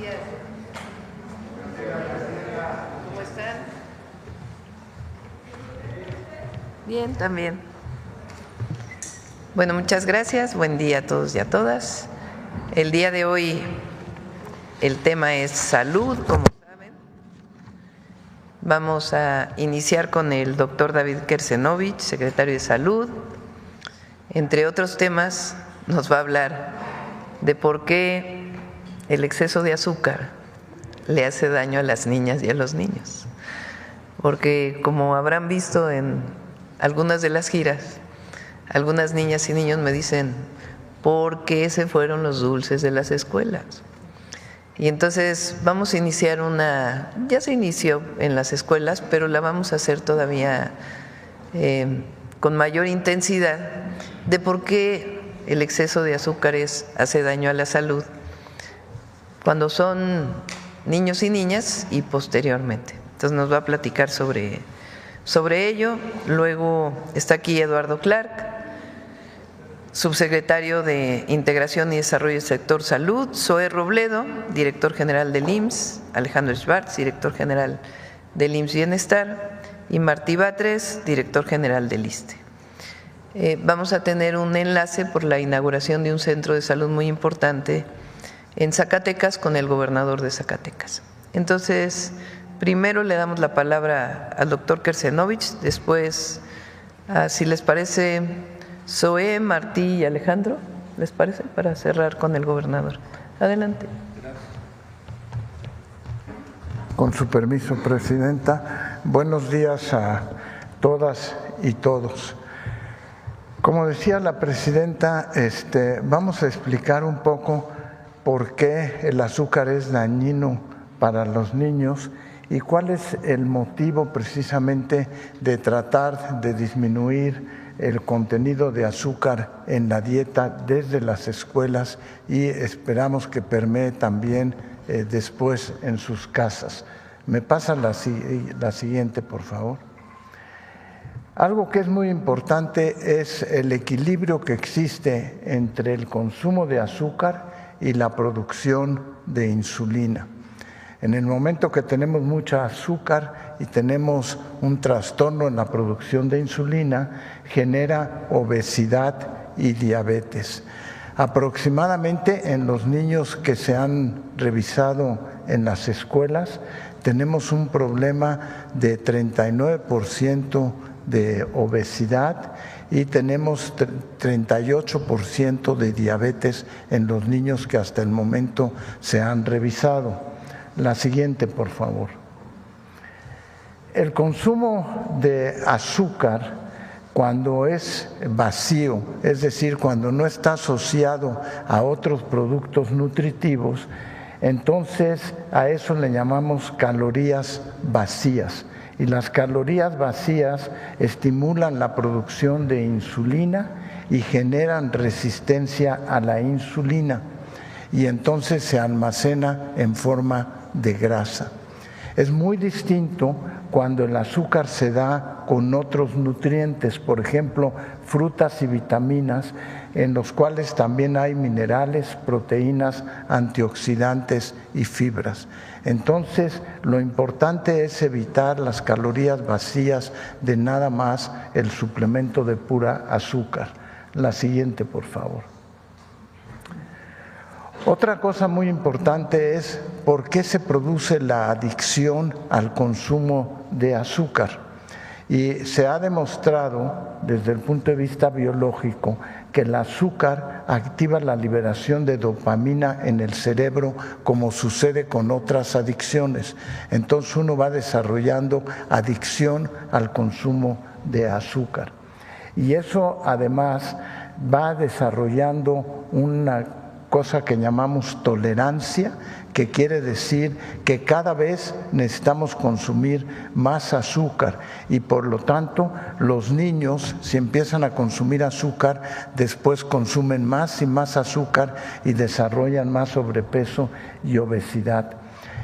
días. ¿Cómo están? Bien, también. Bueno, muchas gracias. Buen día a todos y a todas. El día de hoy el tema es salud, como saben. Vamos a iniciar con el doctor David Kersenovich, secretario de Salud. Entre otros temas, nos va a hablar de por qué el exceso de azúcar le hace daño a las niñas y a los niños. Porque como habrán visto en algunas de las giras, algunas niñas y niños me dicen, ¿por qué se fueron los dulces de las escuelas? Y entonces vamos a iniciar ya se inició en las escuelas, pero la vamos a hacer todavía con mayor intensidad, de por qué el exceso de azúcares hace daño a la salud cuando son niños y niñas y posteriormente. Entonces nos va a platicar sobre ello. Luego está aquí Eduardo Clark, subsecretario de Integración y Desarrollo del Sector Salud, Zoé Robledo, director general del IMSS, Alejandro Schwartz, director general del IMSS Bienestar, y Martí Batres, director general del ISSSTE. Vamos a tener un enlace por la inauguración de un centro de salud muy importante en Zacatecas con el gobernador de Zacatecas. Entonces, primero le damos la palabra al doctor Kersenovich, después, si les parece, Zoé, Martí y Alejandro, ¿les parece? Para cerrar con el gobernador. Adelante. Con su permiso, Presidenta. Buenos días a todas y todos. Como decía la Presidenta, vamos a explicar un poco por qué el azúcar es dañino para los niños y cuál es el motivo precisamente de tratar de disminuir el contenido de azúcar en la dieta desde las escuelas y esperamos que permee también después en sus casas. ¿Me pasa la siguiente, por favor? Algo que es muy importante es el equilibrio que existe entre el consumo de azúcar y la producción de insulina. En el momento que tenemos mucha azúcar y tenemos un trastorno en la producción de insulina, genera obesidad y diabetes. Aproximadamente en los niños que se han revisado en las escuelas, tenemos un problema de 39% de obesidad y tenemos 38% de diabetes en los niños que hasta el momento se han revisado. La siguiente, por favor. El consumo de azúcar, cuando es vacío, es decir, cuando no está asociado a otros productos nutritivos, entonces a eso le llamamos calorías vacías. Y las calorías vacías estimulan la producción de insulina y generan resistencia a la insulina. Y entonces se almacena en forma de grasa. Es muy distinto cuando el azúcar se da con otros nutrientes, por ejemplo, frutas y vitaminas, en los cuales también hay minerales, proteínas, antioxidantes y fibras. Entonces, lo importante es evitar las calorías vacías de nada más el suplemento de pura azúcar. La siguiente, por favor. Otra cosa muy importante es por qué se produce la adicción al consumo de azúcar. Y se ha demostrado desde el punto de vista biológico que el azúcar activa la liberación de dopamina en el cerebro como sucede con otras adicciones. Entonces uno va desarrollando adicción al consumo de azúcar. Y eso además va desarrollando una cosa que llamamos tolerancia, que quiere decir que cada vez necesitamos consumir más azúcar y por lo tanto los niños, si empiezan a consumir azúcar, después consumen más y más azúcar y desarrollan más sobrepeso y obesidad.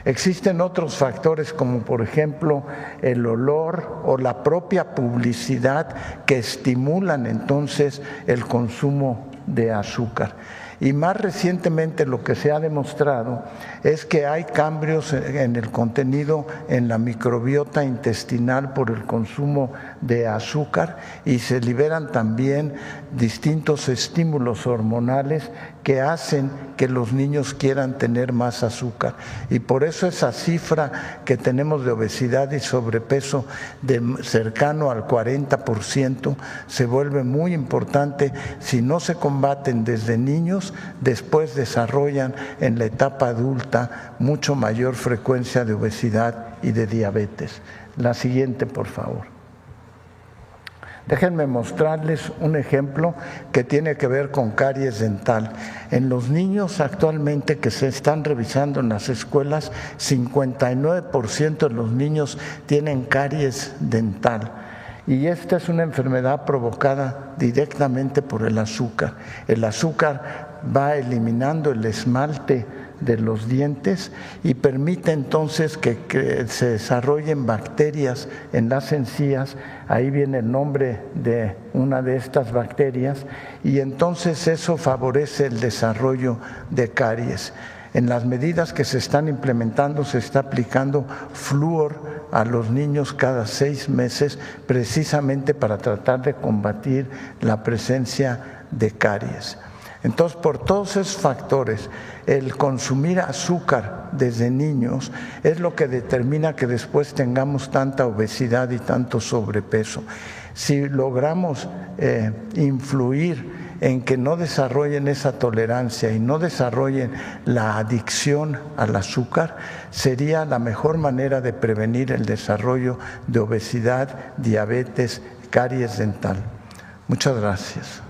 Existen otros factores como por ejemplo el olor o la propia publicidad que estimulan entonces el consumo de azúcar. y más recientemente lo que se ha demostrado es que hay cambios en el contenido en la microbiota intestinal por el consumo de azúcar y se liberan también distintos estímulos hormonales que hacen que los niños quieran tener más azúcar. Y por eso esa cifra que tenemos de obesidad y sobrepeso de cercano al 40% se vuelve muy importante. Si no se combaten desde niños, después desarrollan en la etapa adulta mucho mayor frecuencia de obesidad y de diabetes. La siguiente, por favor. Déjenme mostrarles un ejemplo que tiene que ver con caries dental. En los niños actualmente que se están revisando en las escuelas, 59% de los niños tienen caries dental. Y esta es una enfermedad provocada directamente por el azúcar. El azúcar va eliminando el esmalte de los dientes y permite entonces que se desarrollen bacterias en las encías. Ahí viene el nombre de una de estas bacterias y entonces eso favorece el desarrollo de caries. En las medidas que se están implementando se está aplicando flúor a los niños cada 6 meses precisamente para tratar de combatir la presencia de caries. Entonces, por todos esos factores, el consumir azúcar desde niños es lo que determina que después tengamos tanta obesidad y tanto sobrepeso. Si logramos influir en que no desarrollen esa tolerancia y no desarrollen la adicción al azúcar, sería la mejor manera de prevenir el desarrollo de obesidad, diabetes, caries dental. Muchas gracias.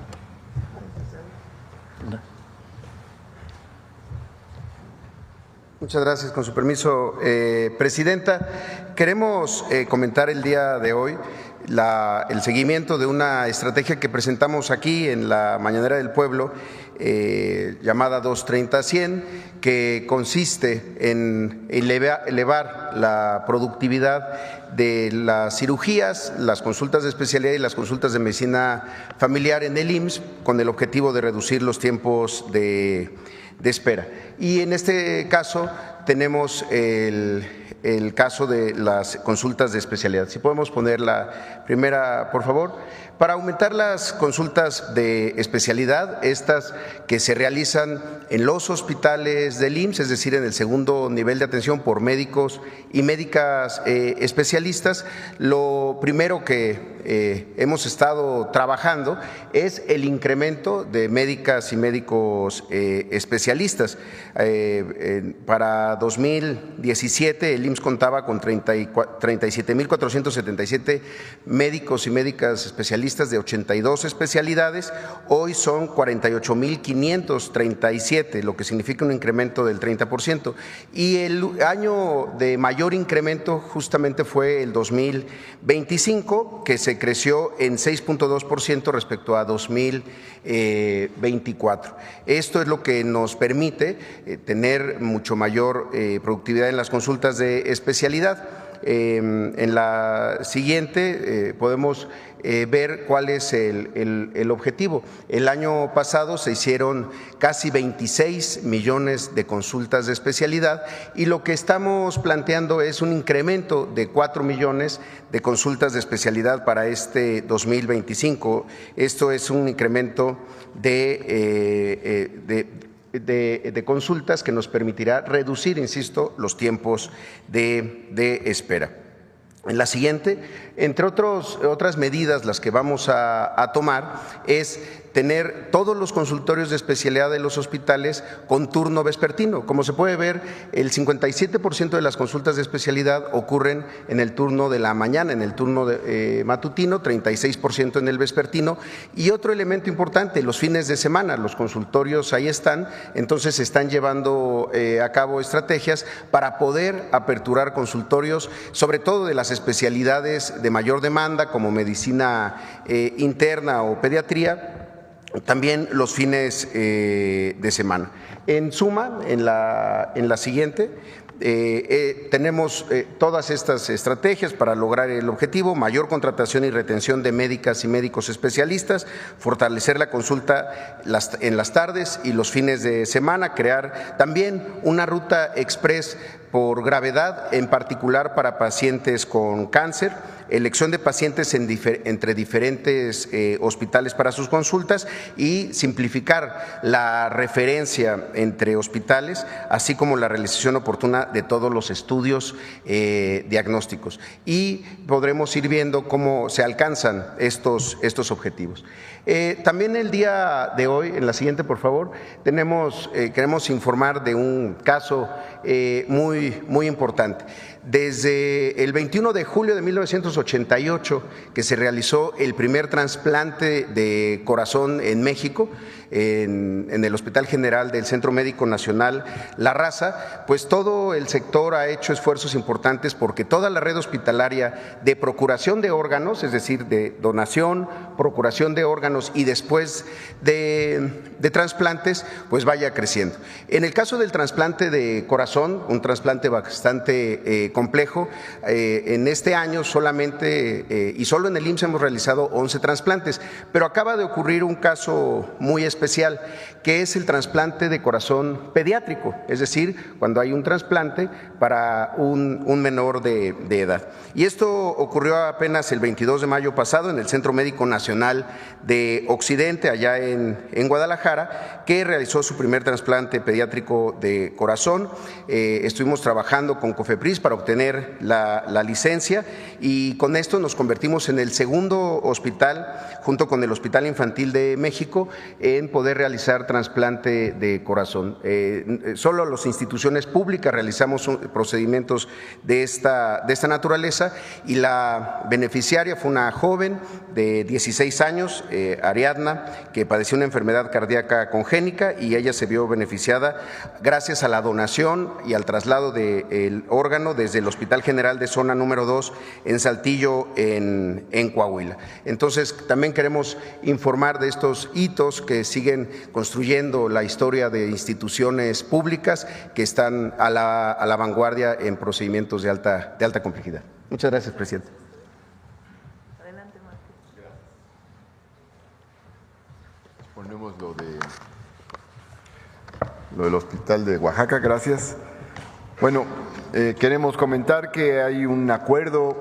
Muchas gracias. Con su permiso, Presidenta, queremos comentar el día de hoy el seguimiento de una estrategia que presentamos aquí en la Mañanera del Pueblo, llamada 230-100, que consiste en elevar la productividad de las cirugías, las consultas de especialidad y las consultas de medicina familiar en el IMSS, con el objetivo de reducir los tiempos de espera. Y en este caso tenemos el caso de las consultas de especialidad. Si podemos poner la primera, por favor. Para aumentar las consultas de especialidad, estas que se realizan en los hospitales del IMSS, es decir, en el segundo nivel de atención por médicos y médicas especialistas, lo primero que hemos estado trabajando es el incremento de médicas y médicos especialistas. Para 2017 el IMSS contaba con 37.477 médicos y médicas especialistas de 82 especialidades, hoy son 48.537, lo que significa un incremento del 30%. Y el año de mayor incremento justamente fue el 2025, que se creció en 6.2% respecto a 2024. Esto es lo que nos permite tener mucho mayor productividad en las consultas de especialidad. En la siguiente podemos ver cuál es el objetivo. El año pasado se hicieron casi 26 millones de consultas de especialidad y lo que estamos planteando es un incremento de 4 millones de consultas de especialidad para este 2025. Esto es un incremento de consultas que nos permitirá reducir, insisto, los tiempos de espera. En la siguiente, entre otras medidas, las que vamos a tomar es tener todos los consultorios de especialidad de los hospitales con turno vespertino. Como se puede ver, el 57% de las consultas de especialidad ocurren en el turno de la mañana, en el turno matutino, 36% en el vespertino. Y otro elemento importante, los fines de semana, los consultorios ahí están, entonces se están llevando a cabo estrategias para poder aperturar consultorios, sobre todo de las especialidades de mayor demanda, como medicina interna o pediatría, también los fines de semana. En suma, en la siguiente, Tenemos todas estas estrategias para lograr el objetivo: mayor contratación y retención de médicas y médicos especialistas, fortalecer la consulta en las tardes y los fines de semana, crear también una ruta express por gravedad, en particular para pacientes con cáncer, elección de pacientes entre diferentes hospitales para sus consultas y simplificar la referencia entre hospitales, así como la realización oportuna de todos los estudios diagnósticos. Y podremos ir viendo cómo se alcanzan estos objetivos. También el día de hoy, en la siguiente por favor, queremos informar de un caso muy importante. Desde el 21 de julio de 1988, que se realizó el primer trasplante de corazón en México, en el Hospital General del Centro Médico Nacional La Raza, pues todo el sector ha hecho esfuerzos importantes porque toda la red hospitalaria de procuración de órganos, es decir, de donación, procuración de órganos y después de trasplantes, pues vaya creciendo. En el caso del trasplante de corazón, un trasplante bastante complejo, en este año solamente y solo en el IMSS hemos realizado 11 trasplantes, pero acaba de ocurrir un caso muy especial, que es el trasplante de corazón pediátrico, es decir, cuando hay un trasplante para un menor de edad. Y esto ocurrió apenas el 22 de mayo pasado en el Centro Médico Nacional de Occidente, allá en Guadalajara, que realizó su primer trasplante pediátrico de corazón. Estuvimos trabajando con COFEPRIS para obtener la licencia y con esto nos convertimos en el segundo hospital, junto con el Hospital Infantil de México, en poder realizar trasplante de corazón. Solo las instituciones públicas realizamos procedimientos de esta naturaleza y la beneficiaria fue una joven de 16 años, Ariadna, que padeció una enfermedad cardíaca congénita y ella se vio beneficiada gracias a la donación y al traslado del órgano desde el Hospital General de Zona número 2 en Saltillo, en Coahuila. Entonces, también queremos informar de estos hitos que siguen construyendo la historia de instituciones públicas que están a la vanguardia en procedimientos de alta complejidad. Muchas gracias, presidente. Adelante, Marco. Ponemos lo del Hospital de Oaxaca, gracias. Bueno, queremos comentar que hay un acuerdo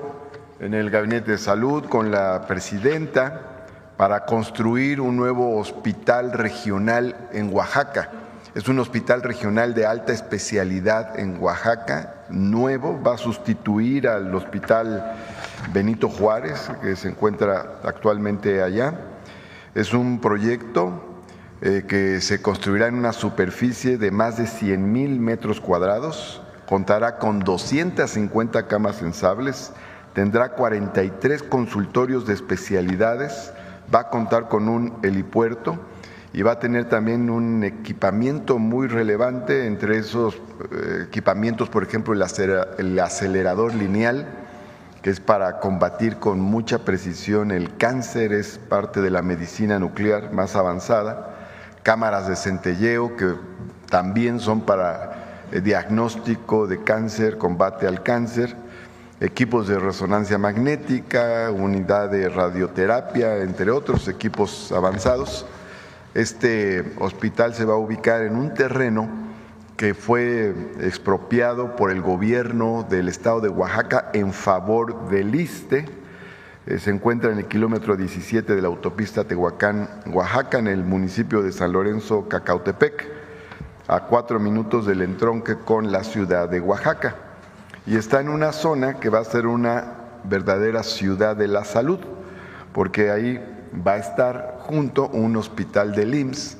en el Gabinete de Salud con la presidenta para construir un nuevo hospital regional en Oaxaca. Es un hospital regional de alta especialidad en Oaxaca, nuevo, va a sustituir al Hospital Benito Juárez, que se encuentra actualmente allá. Es un proyecto que se construirá en una superficie de más de 100,000 metros cuadrados, contará con 250 camas sensibles, tendrá 43 consultorios de especialidades, va a contar con un helipuerto y va a tener también un equipamiento muy relevante. Entre esos equipamientos, por ejemplo, el acelerador lineal, que es para combatir con mucha precisión el cáncer, es parte de la medicina nuclear más avanzada, cámaras de centelleo que también son para diagnóstico de cáncer, combate al cáncer, equipos de resonancia magnética, unidad de radioterapia, entre otros equipos avanzados. Este hospital se va a ubicar en un terreno que fue expropiado por el gobierno del estado de Oaxaca en favor del ISSSTE. Se encuentra en el kilómetro 17 de la autopista Tehuacán-Oaxaca, en el municipio de San Lorenzo, Cacautepec, a 4 minutos del entronque con la ciudad de Oaxaca. Y está en una zona que va a ser una verdadera ciudad de la salud, porque ahí va a estar junto un hospital del IMSS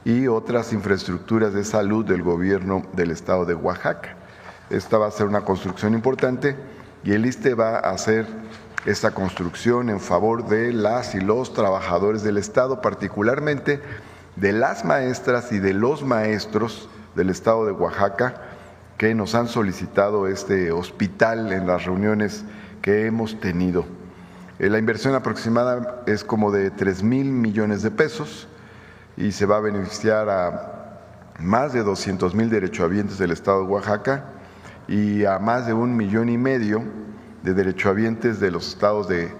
y otras infraestructuras de salud del gobierno del estado de Oaxaca. Esta va a ser una construcción importante y el ISSSTE va a hacer esta construcción en favor de las y los trabajadores del estado, particularmente de las maestras y de los maestros del estado de Oaxaca, que nos han solicitado este hospital en las reuniones que hemos tenido. La inversión aproximada es como de 3,000 millones de pesos y se va a beneficiar a más de 200,000 derechohabientes del estado de Oaxaca y a más de 1,5 millones de derechohabientes de los estados de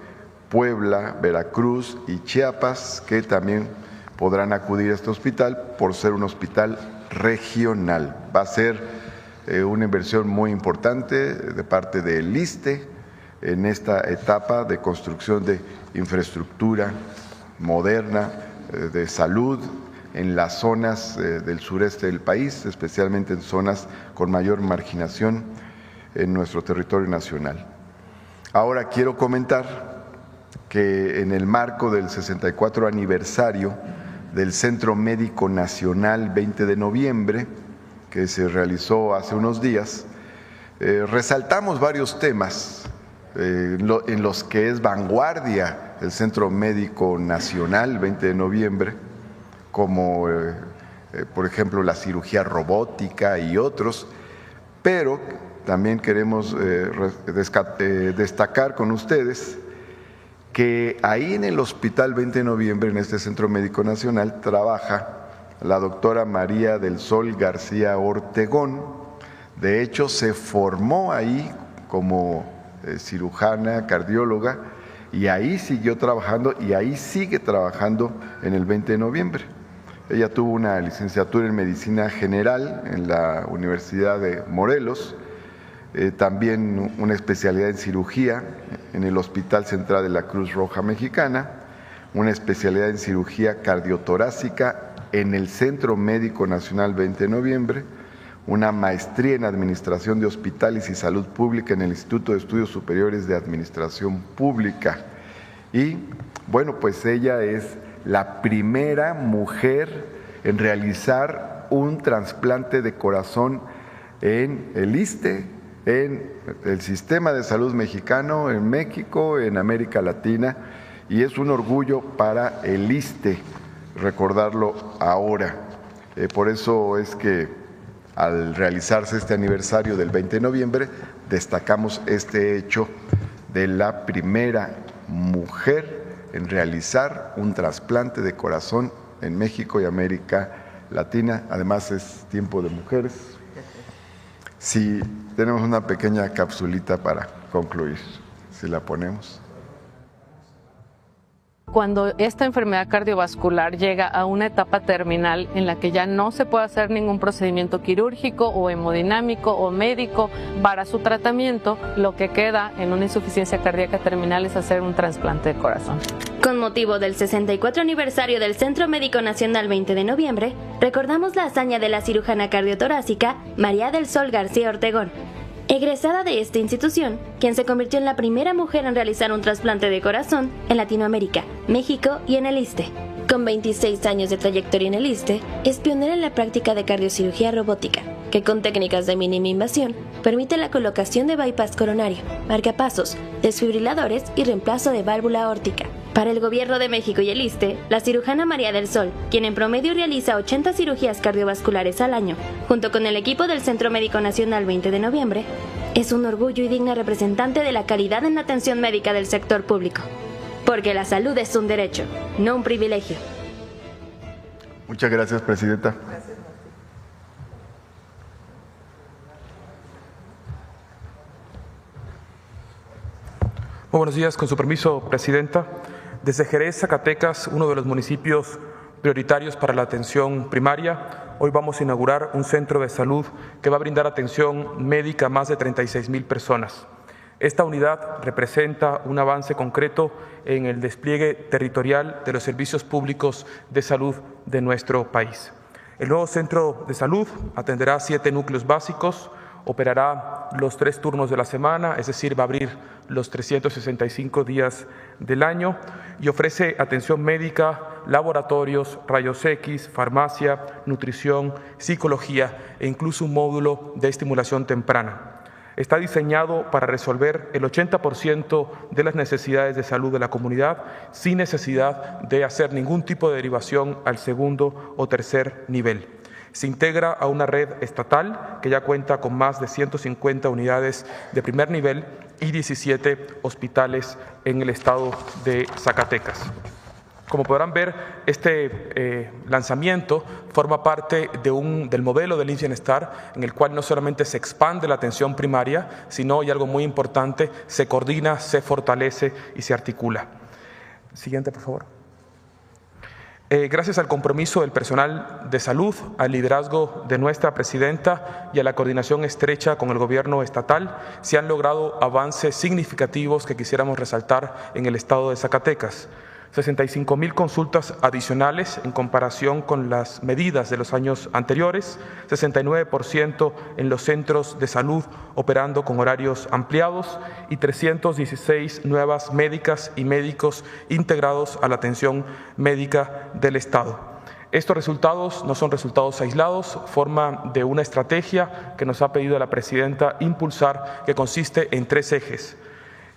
Puebla, Veracruz y Chiapas, que también podrán acudir a este hospital por ser un hospital regional. Va a ser una inversión muy importante de parte del ISSSTE en esta etapa de construcción de infraestructura moderna, de salud en las zonas del sureste del país, especialmente en zonas con mayor marginación en nuestro territorio nacional. Ahora quiero comentar que en el marco del 64 aniversario del Centro Médico Nacional 20 de noviembre, que se realizó hace unos días, resaltamos varios temas en los que es vanguardia el Centro Médico Nacional 20 de noviembre, como por ejemplo la cirugía robótica y otros, pero también queremos destacar con ustedes que ahí en el Hospital 20 de noviembre, en este Centro Médico Nacional, trabaja la doctora María del Sol García Ortegón. De hecho, se formó ahí como cirujana, cardióloga, y ahí siguió trabajando y ahí sigue trabajando en el 20 de noviembre. Ella tuvo una licenciatura en Medicina General en la Universidad de Morelos, también una especialidad en cirugía en el Hospital Central de la Cruz Roja Mexicana, una especialidad en cirugía cardiotorácica en el Centro Médico Nacional 20 de noviembre, una maestría en Administración de Hospitales y Salud Pública en el Instituto de Estudios Superiores de Administración Pública. Y bueno, pues ella es la primera mujer en realizar un trasplante de corazón en el ISSSTE, en el sistema de salud mexicano, en México, en América Latina, y es un orgullo para el ISSSTE recordarlo ahora. Por eso es que al realizarse este aniversario del 20 de noviembre, destacamos este hecho de la primera mujer en realizar un trasplante de corazón en México y América Latina. Además es tiempo de mujeres. Sí, tenemos una pequeña capsulita para concluir, si la ponemos. Cuando esta enfermedad cardiovascular llega a una etapa terminal en la que ya no se puede hacer ningún procedimiento quirúrgico o hemodinámico o médico para su tratamiento, lo que queda en una insuficiencia cardíaca terminal es hacer un trasplante de corazón. Con motivo del 64 aniversario del Centro Médico Nacional 20 de noviembre, recordamos la hazaña de la cirujana cardiotorácica María del Sol García Ortegón, egresada de esta institución, quien se convirtió en la primera mujer en realizar un trasplante de corazón en Latinoamérica, México y en el ISSSTE. Con 26 años de trayectoria en el ISSSTE, es pionera en la práctica de cardiocirugía robótica, que con técnicas de mínima invasión permite la colocación de bypass coronario, marcapasos, desfibriladores y reemplazo de válvula aórtica. Para el Gobierno de México y el ISSSTE, la cirujana María del Sol, quien en promedio realiza 80 cirugías cardiovasculares al año, junto con el equipo del Centro Médico Nacional 20 de noviembre, es un orgullo y digna representante de la calidad en la atención médica del sector público. Porque la salud es un derecho, no un privilegio. Muchas gracias, Presidenta. Muy buenos días, con su permiso, Presidenta. Desde Jerez, Zacatecas, uno de los municipios prioritarios para la atención primaria, hoy vamos a inaugurar un centro de salud que va a brindar atención médica a más de 36,000 personas. Esta unidad representa un avance concreto en el despliegue territorial de los servicios públicos de salud de nuestro país. El nuevo centro de salud atenderá 7 núcleos básicos, operará los 3 turnos de la semana, es decir, va a abrir los 365 días del año y ofrece atención médica, laboratorios, rayos X, farmacia, nutrición, psicología e incluso un módulo de estimulación temprana. Está diseñado para resolver el 80% de las necesidades de salud de la comunidad sin necesidad de hacer ningún tipo de derivación al segundo o tercer nivel. Se integra a una red estatal que ya cuenta con más de 150 unidades de primer nivel y 17 hospitales en el estado de Zacatecas. Como podrán ver, este lanzamiento forma parte del modelo del IMSS Bienestar, en el cual no solamente se expande la atención primaria, sino, y algo muy importante, se coordina, se fortalece y se articula. Siguiente, por favor. Gracias al compromiso del personal de salud, al liderazgo de nuestra presidenta y a la coordinación estrecha con el gobierno estatal, se han logrado avances significativos que quisiéramos resaltar en el estado de Zacatecas. 65,000 consultas adicionales en comparación con las medidas de los años anteriores, 69% en los centros de salud operando con horarios ampliados y 316 nuevas médicas y médicos integrados a la atención médica del Estado. Estos resultados no son resultados aislados, forman de una estrategia que nos ha pedido la presidenta impulsar, que consiste en 3 ejes.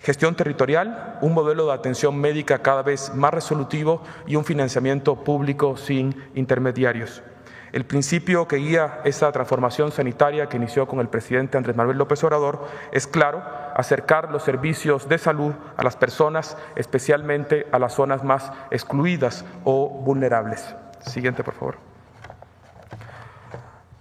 Gestión territorial, un modelo de atención médica cada vez más resolutivo y un financiamiento público sin intermediarios. El principio que guía esta transformación sanitaria que inició con el presidente Andrés Manuel López Obrador es claro: acercar los servicios de salud a las personas, especialmente a las zonas más excluidas o vulnerables. Siguiente, por favor.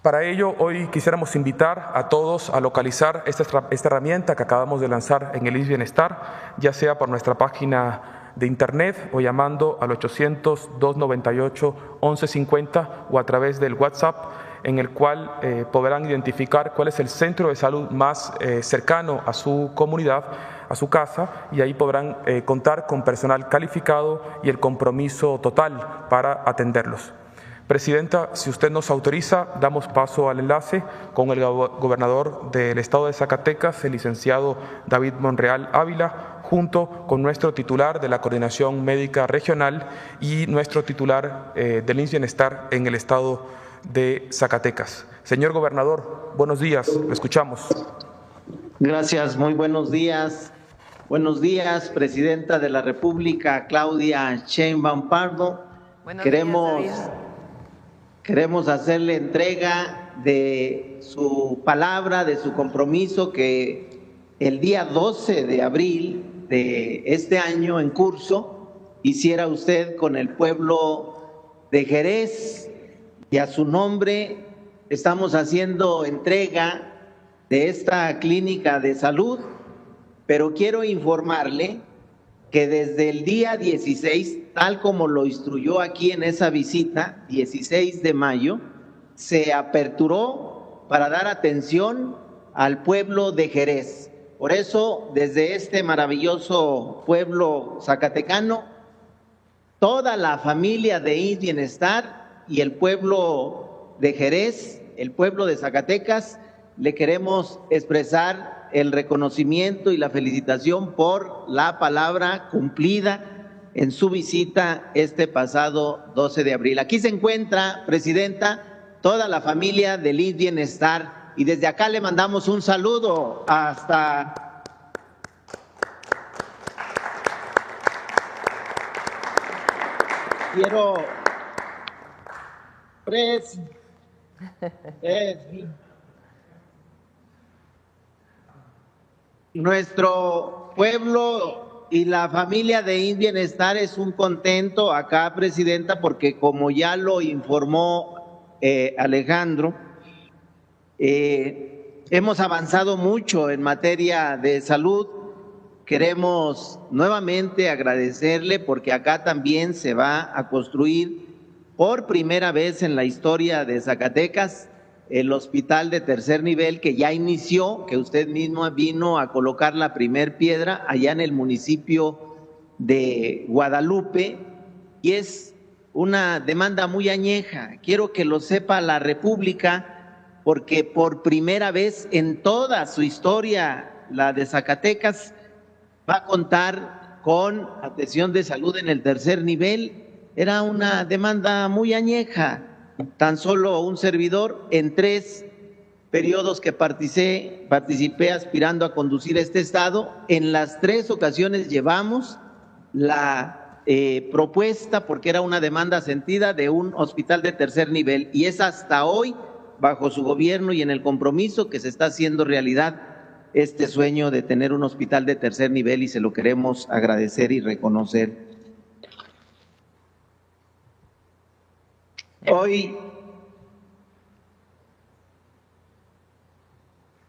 Para ello, hoy quisiéramos invitar a todos a localizar esta herramienta que acabamos de lanzar en el IMSS Bienestar, ya sea por nuestra página de internet o llamando al 800-298-1150 o a través del WhatsApp, en el cual podrán identificar cuál es el centro de salud más cercano a su comunidad, a su casa, y ahí podrán contar con personal calificado y el compromiso total para atenderlos. Presidenta, si usted nos autoriza, damos paso al enlace con el gobernador del estado de Zacatecas, el licenciado David Monreal Ávila, junto con nuestro titular de la Coordinación Médica Regional y nuestro titular del IMSS Bienestar en el estado de Zacatecas. Señor gobernador, buenos días, lo escuchamos. Gracias, muy buenos días. Buenos días, Presidenta de la República, Claudia Sheinbaum Pardo. Queremos hacerle entrega de su palabra, de su compromiso, que el día 12 de abril de este año en curso hiciera usted con el pueblo de Jerez, y a su nombre estamos haciendo entrega de esta clínica de salud, pero quiero informarle que desde el día 16, tal como lo instruyó aquí en esa visita, 16 de mayo, se aperturó para dar atención al pueblo de Jerez. Por eso, desde este maravilloso pueblo zacatecano, toda la familia de IMSS Bienestar y el pueblo de Jerez, el pueblo de Zacatecas, le queremos expresar el reconocimiento y la felicitación por la palabra cumplida en su visita este pasado 12 de abril. Aquí se encuentra, Presidenta, toda la familia del IMSS Bienestar, y desde acá le mandamos un saludo hasta nuestro pueblo y la familia de IMSS Bienestar es un contento acá, Presidenta, porque como ya lo informó Alejandro, hemos avanzado mucho en materia de salud. Queremos nuevamente agradecerle porque acá también se va a construir por primera vez en la historia de Zacatecas el hospital de tercer nivel, que ya inició, que usted mismo vino a colocar la primer piedra allá en el municipio de Guadalupe, y es una demanda muy añeja. Quiero que lo sepa la República, porque por primera vez en toda su historia, la de Zacatecas va a contar con atención de salud en el tercer nivel. Era una demanda muy añeja. Tan solo un servidor, en 3 periodos que participé aspirando a conducir este estado, en las 3 ocasiones llevamos la propuesta, porque era una demanda sentida, de un hospital de tercer nivel, y es hasta hoy, bajo su gobierno y en el compromiso, que se está haciendo realidad este sueño de tener un hospital de tercer nivel, y se lo queremos agradecer y reconocer.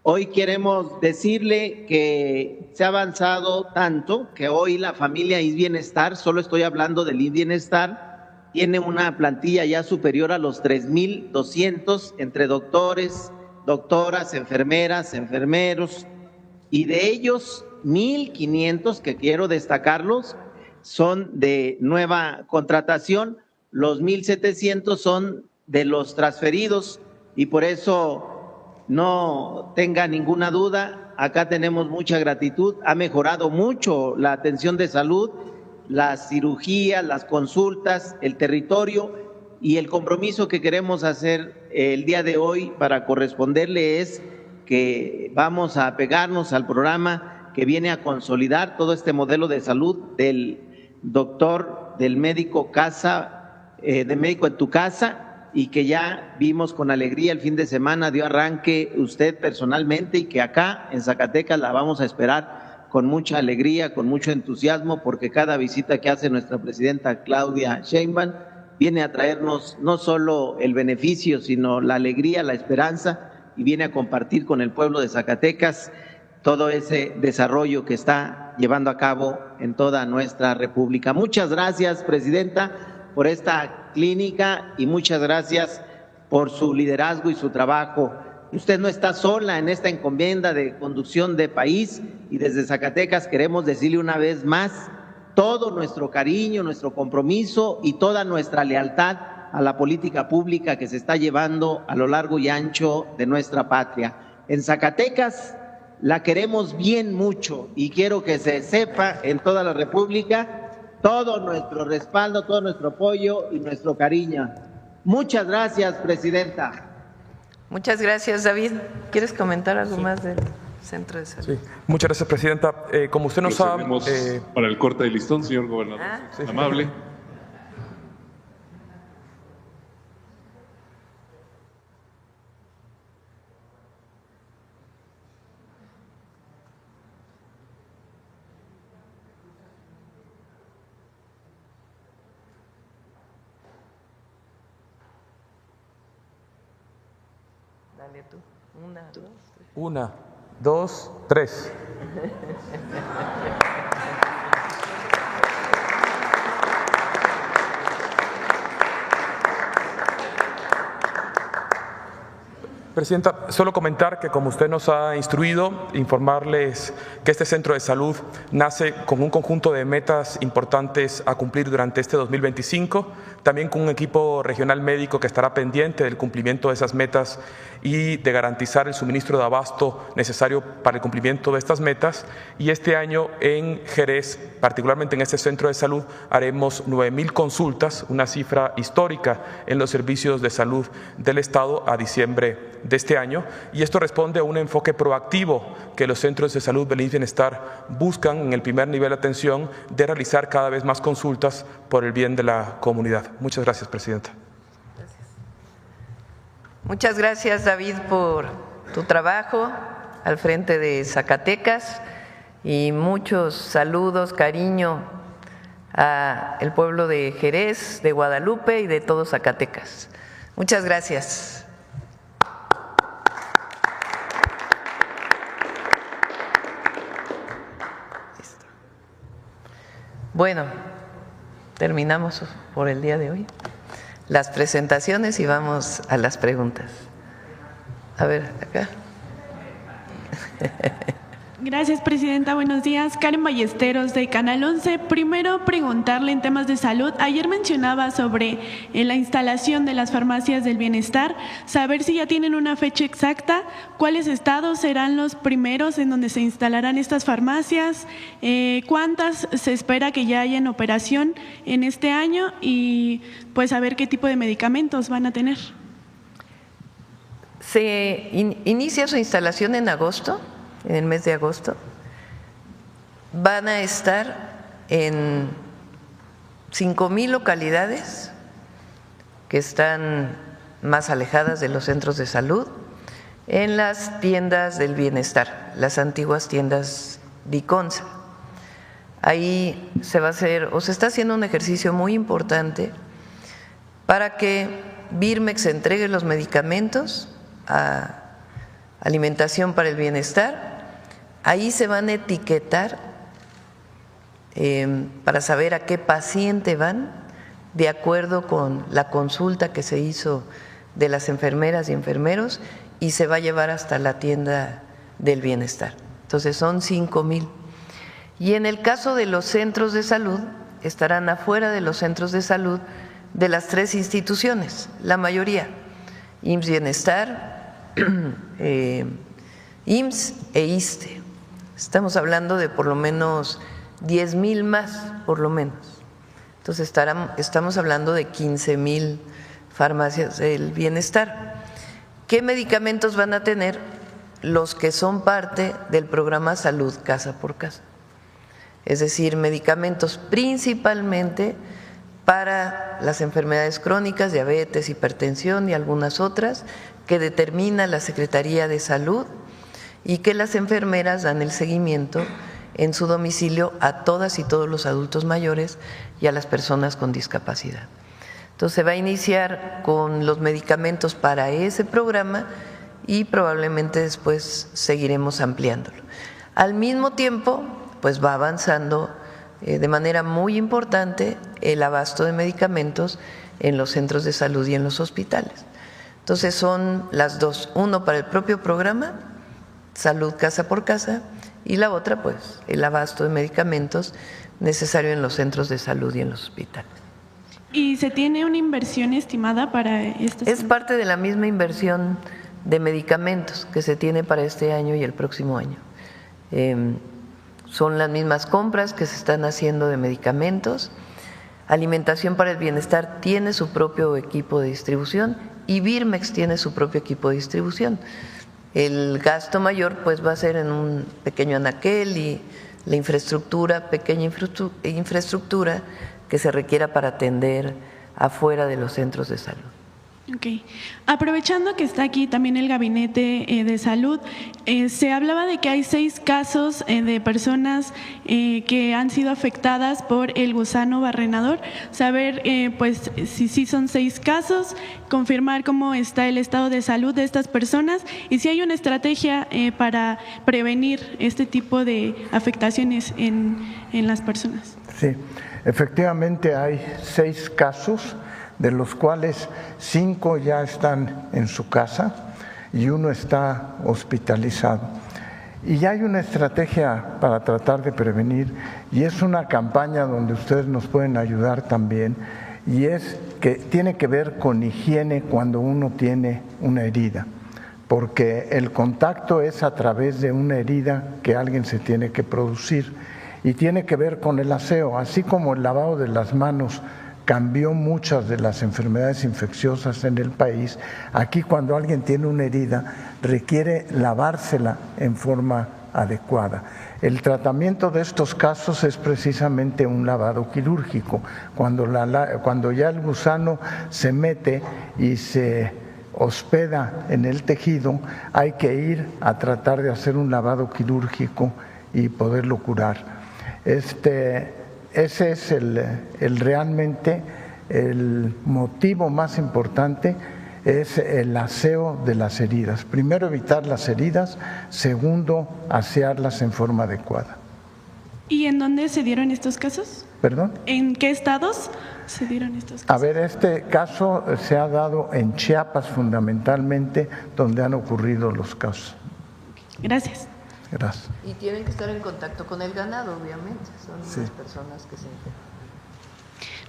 Hoy queremos decirle que se ha avanzado tanto que hoy la familia ISSSTEBienestar, solo estoy hablando del ISSSTEBienestar, tiene una plantilla ya superior a los 3,200 entre doctores, doctoras, enfermeras, enfermeros, y de ellos 1,500, que quiero destacarlos, son de nueva contratación, los 1,700 son de los transferidos, y por eso no tenga ninguna duda, acá tenemos mucha gratitud, ha mejorado mucho la atención de salud, las cirugías, las consultas, el territorio, y el compromiso que queremos hacer el día de hoy para corresponderle es que vamos a apegarnos al programa que viene a consolidar todo este modelo de salud del doctor, del médico de médico en tu casa, y que ya vimos con alegría el fin de semana, dio arranque usted personalmente, y que acá en Zacatecas la vamos a esperar con mucha alegría, con mucho entusiasmo, porque cada visita que hace nuestra presidenta Claudia Sheinbaum viene a traernos no solo el beneficio, sino la alegría, la esperanza, y viene a compartir con el pueblo de Zacatecas todo ese desarrollo que está llevando a cabo en toda nuestra república. Muchas gracias, presidenta, por esta clínica, y muchas gracias por su liderazgo y su trabajo. Usted no está sola en esta encomienda de conducción de país, y desde Zacatecas queremos decirle una vez más todo nuestro cariño, nuestro compromiso y toda nuestra lealtad a la política pública que se está llevando a lo largo y ancho de nuestra patria. En Zacatecas la queremos bien mucho, y quiero que se sepa en toda la República todo nuestro respaldo, todo nuestro apoyo y nuestro cariño. Muchas gracias, presidenta. Muchas gracias, David. ¿Quieres comentar algo más del Centro de Salud? Sí, muchas gracias, presidenta. Como usted nos sabe… para el corte de listón, señor gobernador. Sí. Amable. Dale tú. 1, 2, 3. 1, 2, 3. Presidenta, solo comentar que, como usted nos ha instruido, informarles que este centro de salud nace con un conjunto de metas importantes a cumplir durante este 2025, también con un equipo regional médico que estará pendiente del cumplimiento de esas metas y de garantizar el suministro de abasto necesario para el cumplimiento de estas metas. Y este año en Jerez, particularmente en este centro de salud, haremos 9,000 consultas, una cifra histórica en los servicios de salud del Estado a diciembre de este año, y esto responde a un enfoque proactivo que los centros de salud del ISSSTEBienestar buscan en el primer nivel de atención, de realizar cada vez más consultas por el bien de la comunidad. Muchas gracias, presidenta. Gracias. Muchas gracias, David, por tu trabajo al frente de Zacatecas, y muchos saludos, cariño al pueblo de Jerez, de Guadalupe y de todo Zacatecas. Muchas gracias. Bueno, terminamos por el día de hoy las presentaciones y vamos a las preguntas. A ver, acá. Gracias, presidenta. Buenos días. Karen Ballesteros, de Canal 11. Primero, preguntarle en temas de salud. Ayer mencionaba sobre la instalación de las farmacias del bienestar. Saber si ya tienen una fecha exacta, cuáles estados serán los primeros en donde se instalarán estas farmacias, cuántas se espera que ya haya en operación en este año, y pues saber qué tipo de medicamentos van a tener. Se inicia su instalación en agosto. En el mes de agosto van a estar en 5,000 localidades que están más alejadas de los centros de salud, en las tiendas del bienestar, las antiguas tiendas Diconsa. Ahí se va a hacer, o se está haciendo, un ejercicio muy importante para que Birmex entregue los medicamentos a Alimentación para el Bienestar. Ahí se van a etiquetar para saber a qué paciente van, de acuerdo con la consulta que se hizo de las enfermeras y enfermeros, y se va a llevar hasta la tienda del bienestar. Entonces son 5,000. Y en el caso de los centros de salud, estarán afuera de los centros de salud de las 3 instituciones, la mayoría, IMSS Bienestar, IMSS e ISSSTE. Estamos hablando de por lo menos 10,000 más, por lo menos. Entonces estamos hablando de 15,000 farmacias del bienestar. ¿Qué medicamentos van a tener? Los que son parte del programa Salud Casa por Casa. Es decir, medicamentos principalmente para las enfermedades crónicas, diabetes, hipertensión y algunas otras que determina la Secretaría de Salud y que las enfermeras dan el seguimiento en su domicilio a todas y todos los adultos mayores y a las personas con discapacidad. Entonces se va a iniciar con los medicamentos para ese programa y probablemente después seguiremos ampliándolo. Al mismo tiempo, pues va avanzando de manera muy importante el abasto de medicamentos en los centros de salud y en los hospitales. Entonces son las dos, uno para el propio programa, Salud Casa por Casa, y la otra, pues, el abasto de medicamentos necesario en los centros de salud y en los hospitales. ¿Y se tiene una inversión estimada para esta? Es parte de la misma inversión de medicamentos que se tiene para este año y el próximo año. Son las mismas compras que se están haciendo de medicamentos. Alimentación para el Bienestar tiene su propio equipo de distribución y Birmex tiene su propio equipo de distribución. El gasto mayor pues va a ser en un pequeño anaquel y la infraestructura, pequeña infraestructura que se requiera para atender afuera de los centros de salud. Okay. Aprovechando que está aquí también el Gabinete de Salud, se hablaba de que hay 6 casos de personas que han sido afectadas por el gusano barrenador. Saber, pues, si son 6 casos, confirmar cómo está el estado de salud de estas personas y si hay una estrategia para prevenir este tipo de afectaciones en las personas. Sí, efectivamente hay 6 casos, de los cuales 5 ya están en su casa y 1 está hospitalizado. Y ya hay una estrategia para tratar de prevenir y es una campaña donde ustedes nos pueden ayudar también, y es que tiene que ver con higiene cuando uno tiene una herida, porque el contacto es a través de una herida que alguien se tiene que producir y tiene que ver con el aseo, así como el lavado de las manos cambió muchas de las enfermedades infecciosas en el país. Aquí, cuando alguien tiene una herida, requiere lavársela en forma adecuada. El tratamiento de estos casos es precisamente un lavado quirúrgico. Cuando ya el gusano se mete y se hospeda en el tejido, hay que ir a tratar de hacer un lavado quirúrgico y poderlo curar. Ese es realmente el motivo más importante, es el aseo de las heridas. Primero, evitar las heridas; segundo, asearlas en forma adecuada. ¿Y en dónde se dieron estos casos? ¿Perdón? ¿En qué estados se dieron estos casos? A ver, este caso se ha dado en Chiapas fundamentalmente, donde han ocurrido los casos. Gracias. Gracias. Y tienen que estar en contacto con el ganado, obviamente, son sí, las personas que se enferman.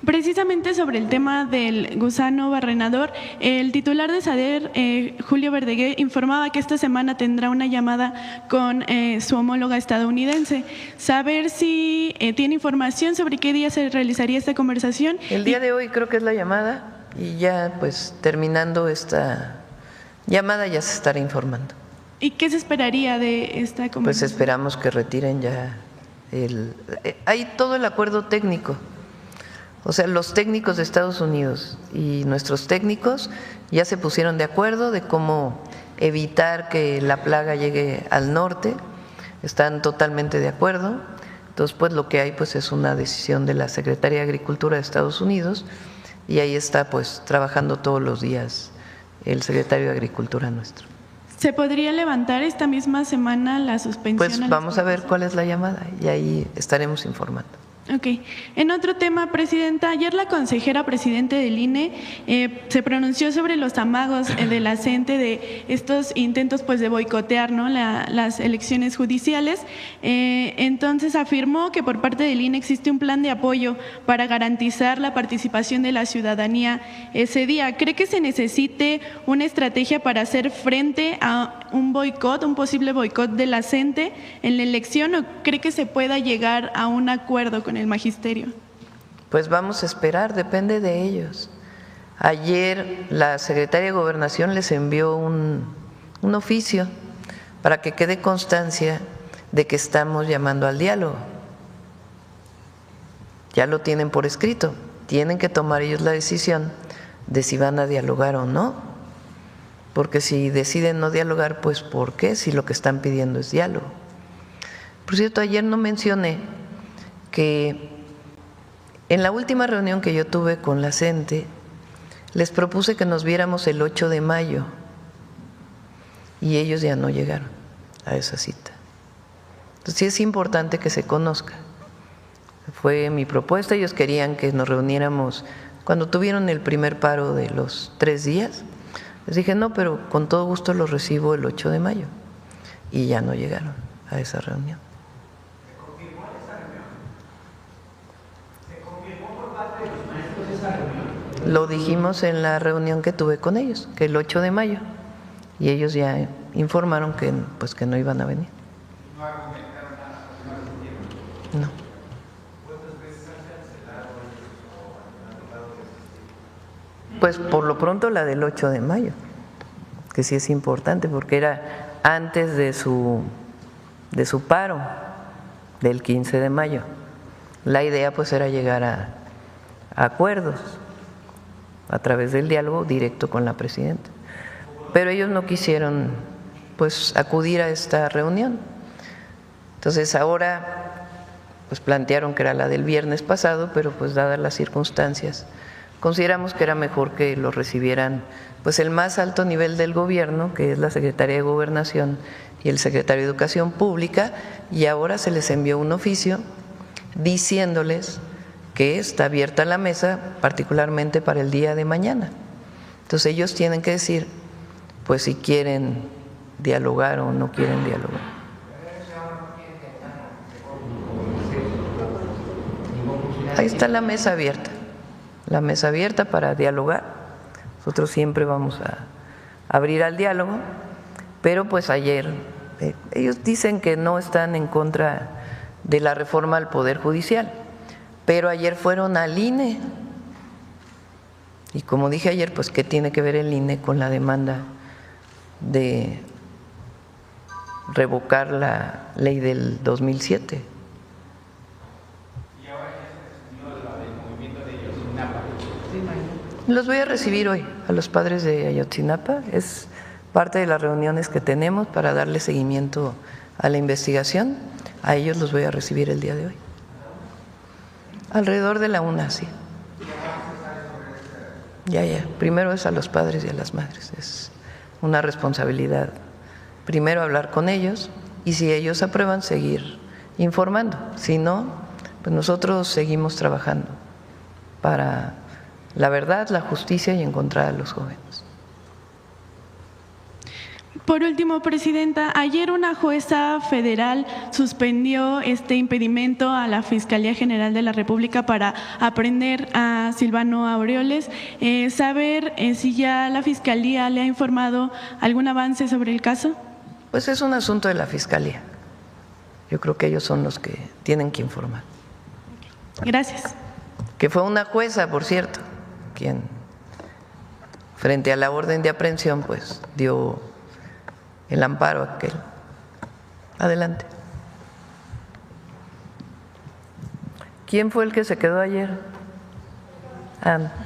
Precisamente sobre el tema del gusano barrenador, el titular de SADER, Julio Verdeguer, informaba que esta semana tendrá una llamada con su homóloga estadounidense. Saber si tiene información sobre qué día se realizaría esta conversación. El día de hoy creo que es la llamada, y ya pues terminando esta llamada ya se estará informando. ¿Y qué se esperaría de esta conversación? Pues esperamos que retiren ya hay todo el acuerdo técnico. O sea, los técnicos de Estados Unidos y nuestros técnicos ya se pusieron de acuerdo de cómo evitar que la plaga llegue al norte, están totalmente de acuerdo. Entonces, pues lo que hay pues es una decisión de la Secretaría de Agricultura de Estados Unidos y ahí está pues trabajando todos los días el secretario de Agricultura nuestro. ¿Se podría levantar esta misma semana la suspensión? Pues vamos a ver cuál es la llamada y ahí estaremos informando. Ok. En otro tema, Presidenta, ayer la consejera presidente del INE se pronunció sobre los amagos de la CENTE de estos intentos pues de boicotear, ¿no?, las elecciones judiciales. Entonces afirmó que por parte del INE existe un plan de apoyo para garantizar la participación de la ciudadanía ese día. ¿Cree que se necesite una estrategia para hacer frente a un boicot, un posible boicot de la CENTE en la elección, o cree que se pueda llegar a un acuerdo con el magisterio? Pues vamos a esperar, depende de ellos. Ayer la secretaria de Gobernación les envió un oficio para que quede constancia de que estamos llamando al diálogo. Ya lo tienen por escrito, tienen que tomar ellos la decisión de si van a dialogar o no. Porque si deciden no dialogar, pues ¿por qué? Si lo que están pidiendo es diálogo. Por cierto, ayer no mencioné que en la última reunión que yo tuve con la CENTE, les propuse que nos viéramos el 8 de mayo y ellos ya no llegaron a esa cita. Entonces sí es importante que se conozca. Fue mi propuesta, ellos querían que nos reuniéramos cuando tuvieron el primer paro de los 3 días. Les dije, no, pero con todo gusto los recibo el 8 de mayo. Y ya no llegaron a esa reunión. ¿Se confirmó esa reunión? ¿Se confirmó por parte de los maestros esa reunión? Lo dijimos en la reunión que tuve con ellos, que el 8 de mayo. Y ellos ya informaron que, pues, que no iban a venir. ¿No argumentaron nada? No. ¿Cuántas veces han cancelado ellos o han tratado de asistir? Pues por lo pronto la del 8 de mayo, que sí es importante porque era antes de su paro del 15 de mayo. La idea pues era llegar a acuerdos a través del diálogo directo con la presidenta. Pero ellos no quisieron pues acudir a esta reunión. Entonces ahora pues plantearon que era la del viernes pasado, pero pues dadas las circunstancias consideramos que era mejor que lo recibieran pues el más alto nivel del gobierno, que es la Secretaría de Gobernación y el Secretario de Educación Pública, y ahora se les envió un oficio diciéndoles que está abierta la mesa particularmente para el día de mañana. Entonces ellos tienen que decir pues si quieren dialogar o no quieren dialogar. Ahí está la mesa abierta. La mesa abierta para dialogar. Nosotros siempre vamos a abrir al diálogo, pero pues ayer ellos dicen que no están en contra de la reforma al Poder Judicial, pero ayer fueron al INE y como dije ayer, pues ¿qué tiene que ver el INE con la demanda de revocar la ley del 2007? Los voy a recibir hoy a los padres de Ayotzinapa, es parte de las reuniones que tenemos para darle seguimiento a la investigación. A ellos los voy a recibir el día de hoy. Alrededor de la 1, sí. Ya. Primero es a los padres y a las madres, es una responsabilidad. Primero hablar con ellos y si ellos aprueban, seguir informando. Si no, pues nosotros seguimos trabajando para la verdad, la justicia y encontrar a los jóvenes. Por último, Presidenta, ayer una jueza federal suspendió este impedimento a la Fiscalía General de la República para apreender a Silvano Aureoles. ¿Saber si ya la Fiscalía le ha informado algún avance sobre el caso? Pues es un asunto de la Fiscalía. Yo creo que ellos son los que tienen que informar. Gracias. Que fue una jueza, por cierto, quien frente a la orden de aprehensión pues dio el amparo aquel. Adelante. ¿Quién fue el que se quedó ayer?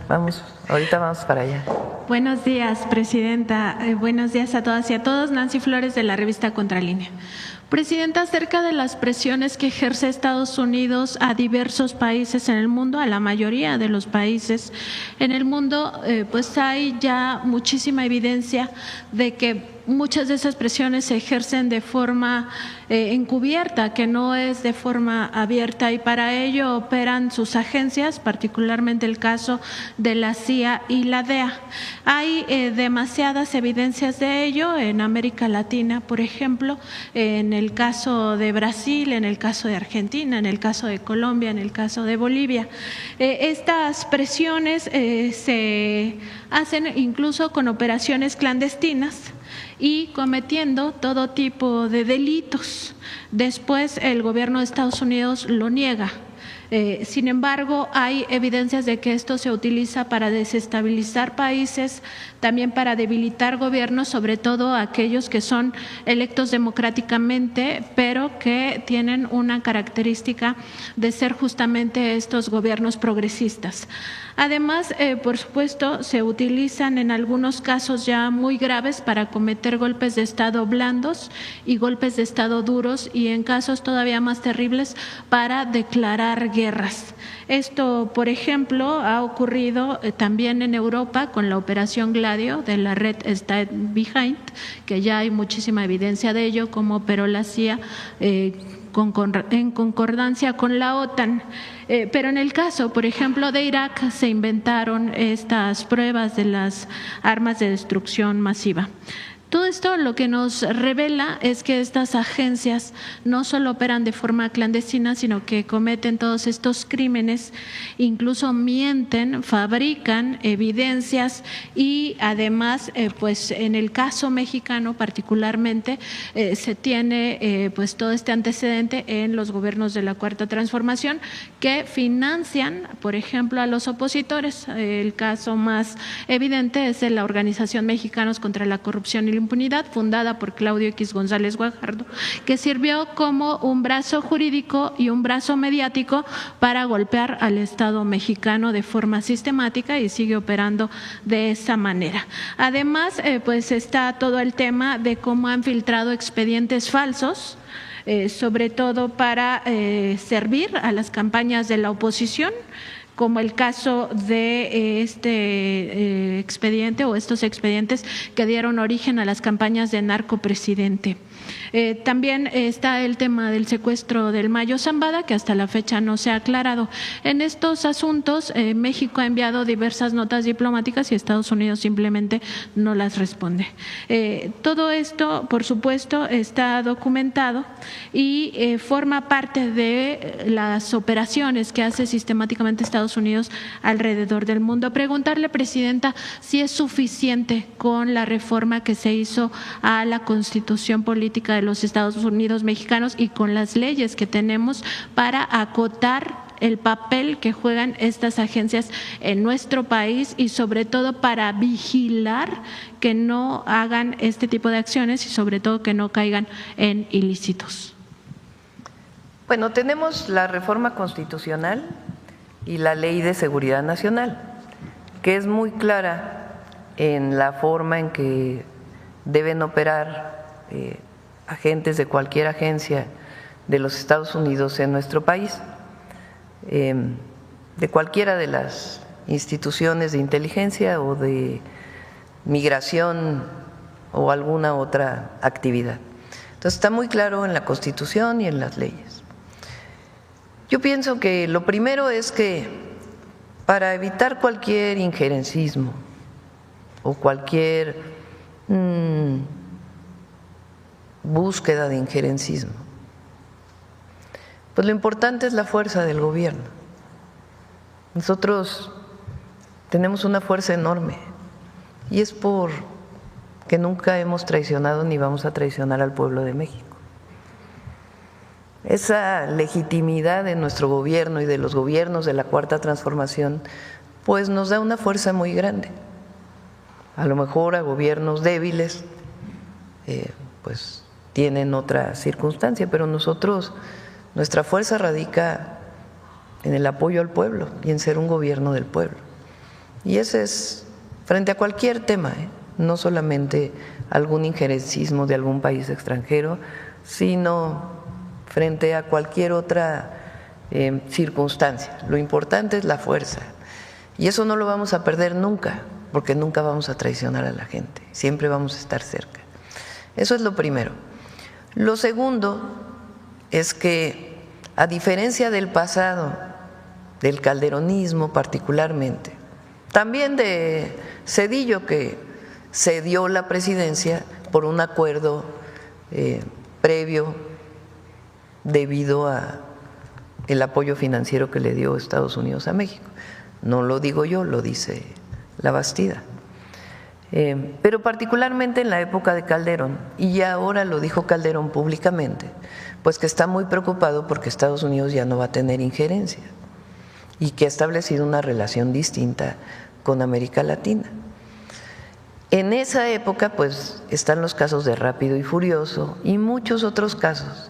Vamos, ahorita vamos para allá. Buenos días, Presidenta. Buenos días a todas y a todos. Nancy Flores, de la revista Contralínea. Presidenta, acerca de las presiones que ejerce Estados Unidos a diversos países en el mundo, a la mayoría de los países en el mundo, pues hay ya muchísima evidencia de que muchas de esas presiones se ejercen de forma encubierta, que no es de forma abierta, y para ello operan sus agencias, particularmente el caso de la CIA y la DEA. Hay demasiadas evidencias de ello en América Latina, por ejemplo, en el caso de Brasil, en el caso de Argentina, en el caso de Colombia, en el caso de Bolivia. Estas presiones se hacen incluso con operaciones clandestinas y cometiendo todo tipo de delitos. Después el gobierno de Estados Unidos lo niega. Sin embargo, hay evidencias de que esto se utiliza para desestabilizar países, también para debilitar gobiernos, sobre todo aquellos que son electos democráticamente, pero que tienen una característica de ser justamente estos gobiernos progresistas. Además, por supuesto, se utilizan en algunos casos ya muy graves para cometer golpes de Estado blandos y golpes de Estado duros, y en casos todavía más terribles para declarar guerras. Esto, por ejemplo, ha ocurrido también en Europa con la operación Gladio de la red Stay Behind, que ya hay muchísima evidencia de ello, como operó la CIA en concordancia con la OTAN. Pero en el caso, por ejemplo, de Irak, se inventaron estas pruebas de las armas de destrucción masiva. Todo esto lo que nos revela es que estas agencias no solo operan de forma clandestina, sino que cometen todos estos crímenes, incluso mienten, fabrican evidencias y además, pues en el caso mexicano particularmente, se tiene pues todo este antecedente en los gobiernos de la Cuarta Transformación que financian, por ejemplo, a los opositores. El caso más evidente es de la Organización Mexicanos contra la Corrupción y la Impunidad, fundada por Claudio X González Guajardo, que sirvió como un brazo jurídico y un brazo mediático para golpear al Estado mexicano de forma sistemática, y sigue operando de esa manera. Además, pues está todo el tema de cómo han filtrado expedientes falsos, sobre todo para servir a las campañas de la oposición, como el caso de este expediente o estos expedientes que dieron origen a las campañas de narcopresidente. También está el tema del secuestro del Mayo Zambada, que hasta la fecha no se ha aclarado. En estos asuntos, México ha enviado diversas notas diplomáticas y Estados Unidos simplemente no las responde. Todo esto, por supuesto, está documentado y forma parte de las operaciones que hace sistemáticamente Estados Unidos alrededor del mundo. Preguntarle, Presidenta, si es suficiente con la reforma que se hizo a la Constitución Política de los Estados Unidos mexicanos y con las leyes que tenemos para acotar el papel que juegan estas agencias en nuestro país y sobre todo para vigilar que no hagan este tipo de acciones y sobre todo que no caigan en ilícitos. Bueno, tenemos la reforma constitucional y la Ley de Seguridad Nacional, que es muy clara en la forma en que deben operar agentes de cualquier agencia de los Estados Unidos en nuestro país, de cualquiera de las instituciones de inteligencia o de migración o alguna otra actividad. Entonces está muy claro en la Constitución y en las leyes. Yo pienso que lo primero es que para evitar cualquier injerencismo o cualquier búsqueda de injerencismo, pues lo importante es la fuerza del gobierno. Nosotros tenemos una fuerza enorme y es porque nunca hemos traicionado ni vamos a traicionar al pueblo de México. Esa legitimidad de nuestro gobierno y de los gobiernos de la Cuarta Transformación pues nos da una fuerza muy grande. A lo mejor a gobiernos débiles pues tienen otra circunstancia, pero nosotros, nuestra fuerza radica en el apoyo al pueblo y en ser un gobierno del pueblo. Y ese es frente a cualquier tema, no solamente algún injerencismo de algún país extranjero, sino frente a cualquier otra circunstancia. Lo importante es la fuerza. Y eso no lo vamos a perder nunca, porque nunca vamos a traicionar a la gente, siempre vamos a estar cerca. Eso es lo primero. Lo segundo es que, a diferencia del pasado, del calderonismo particularmente, también de Zedillo, que cedió la presidencia por un acuerdo previo debido a el apoyo financiero que le dio Estados Unidos a México. No lo digo yo, lo dice la Bastida. Pero particularmente en la época de Calderón, y ya ahora lo dijo Calderón públicamente, pues que está muy preocupado porque Estados Unidos ya no va a tener injerencia y que ha establecido una relación distinta con América Latina. En esa época pues están los casos de Rápido y Furioso y muchos otros casos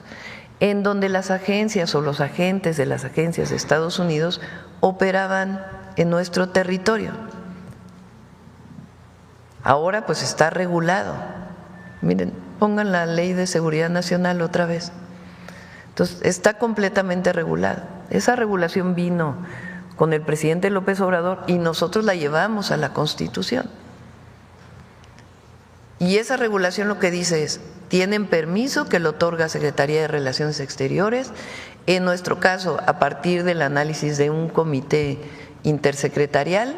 en donde las agencias o los agentes de las agencias de Estados Unidos operaban en nuestro territorio. Ahora pues está regulado. Miren, pongan la Ley de Seguridad Nacional otra vez. Entonces está completamente regulado. Esa regulación vino con el presidente López Obrador y nosotros la llevamos a la Constitución. Y esa regulación lo que dice es, tienen permiso que lo otorga Secretaría de Relaciones Exteriores, en nuestro caso a partir del análisis de un comité intersecretarial,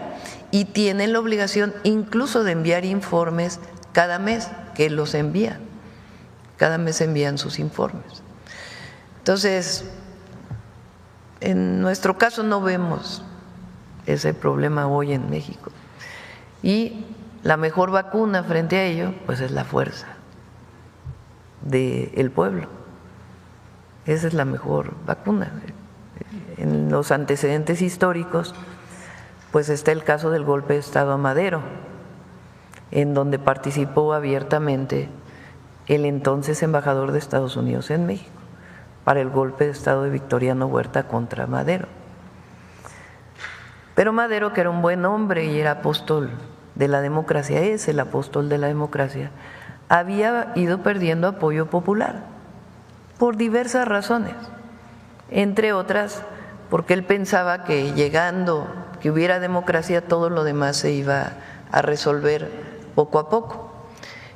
y tienen la obligación incluso de enviar informes cada mes, que los envían, cada mes envían sus informes. Entonces, en nuestro caso no vemos ese problema hoy en México, y la mejor vacuna frente a ello pues es la fuerza del pueblo. Esa es la mejor vacuna. En los antecedentes históricos pues está el caso del golpe de Estado a Madero, en donde participó abiertamente el entonces embajador de Estados Unidos en México para el golpe de Estado de Victoriano Huerta contra Madero. Pero Madero, que era un buen hombre y era apóstol de la democracia, es el apóstol de la democracia, había ido perdiendo apoyo popular por diversas razones, entre otras porque él pensaba que llegando, que hubiera democracia, todo lo demás se iba a resolver poco a poco.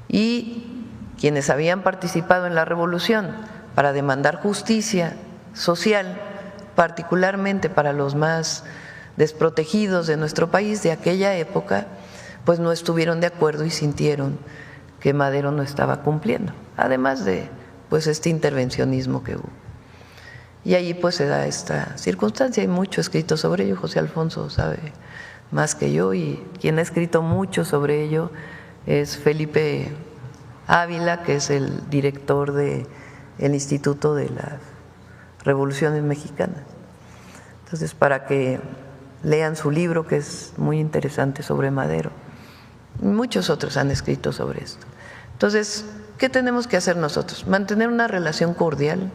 Y quienes habían participado en la revolución para demandar justicia social, particularmente para los más desprotegidos de nuestro país de aquella época, pues no estuvieron de acuerdo y sintieron que Madero no estaba cumpliendo, además de pues este intervencionismo que hubo. Y allí pues se da esta circunstancia, hay mucho escrito sobre ello, José Alfonso sabe más que yo, y quien ha escrito mucho sobre ello es Felipe Ávila, que es el director del Instituto de las Revoluciones Mexicanas. Entonces, para que lean su libro, que es muy interesante, sobre Madero. Muchos otros han escrito sobre esto. Entonces, ¿qué tenemos que hacer nosotros? Mantener una relación cordial,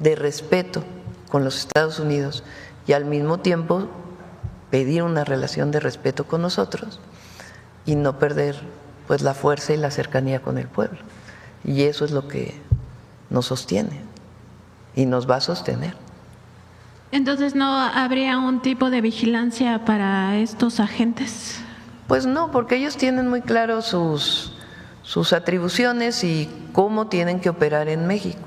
de respeto con los Estados Unidos, y al mismo tiempo pedir una relación de respeto con nosotros y no perder pues la fuerza y la cercanía con el pueblo. Y eso es lo que nos sostiene y nos va a sostener. Entonces, ¿no habría un tipo de vigilancia para estos agentes? Pues no, porque ellos tienen muy claro sus atribuciones y cómo tienen que operar en México.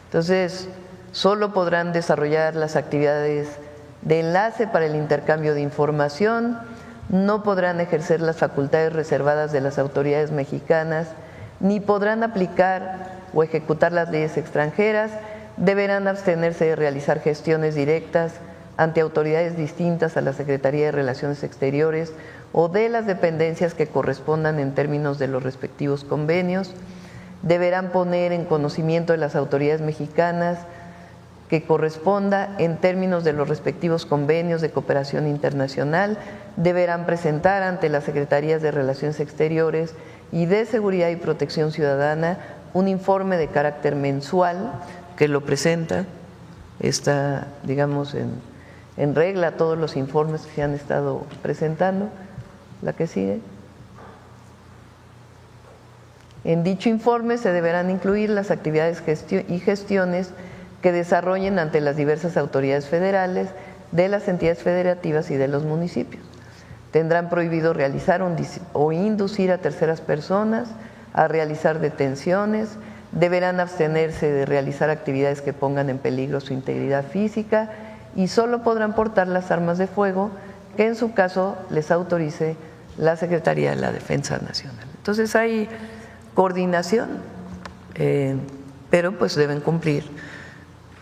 Entonces, solo podrán desarrollar las actividades de enlace para el intercambio de información, no podrán ejercer las facultades reservadas de las autoridades mexicanas, ni podrán aplicar o ejecutar las leyes extranjeras, deberán abstenerse de realizar gestiones directas ante autoridades distintas a la Secretaría de Relaciones Exteriores o de las dependencias que correspondan en términos de los respectivos convenios, deberán poner en conocimiento de las autoridades mexicanas que corresponda en términos de los respectivos convenios de cooperación internacional, deberán presentar ante las Secretarías de Relaciones Exteriores y de Seguridad y Protección Ciudadana un informe de carácter mensual que lo presenta, está, digamos, en regla todos los informes que se han estado presentando. La que sigue. En dicho informe se deberán incluir las actividades y gestiones que desarrollen ante las diversas autoridades federales, de las entidades federativas y de los municipios. Tendrán prohibido realizar o inducir a terceras personas a realizar detenciones, deberán abstenerse de realizar actividades que pongan en peligro su integridad física y solo podrán portar las armas de fuego que en su caso les autorice la Secretaría de la Defensa Nacional. Entonces hay coordinación, pero pues deben cumplir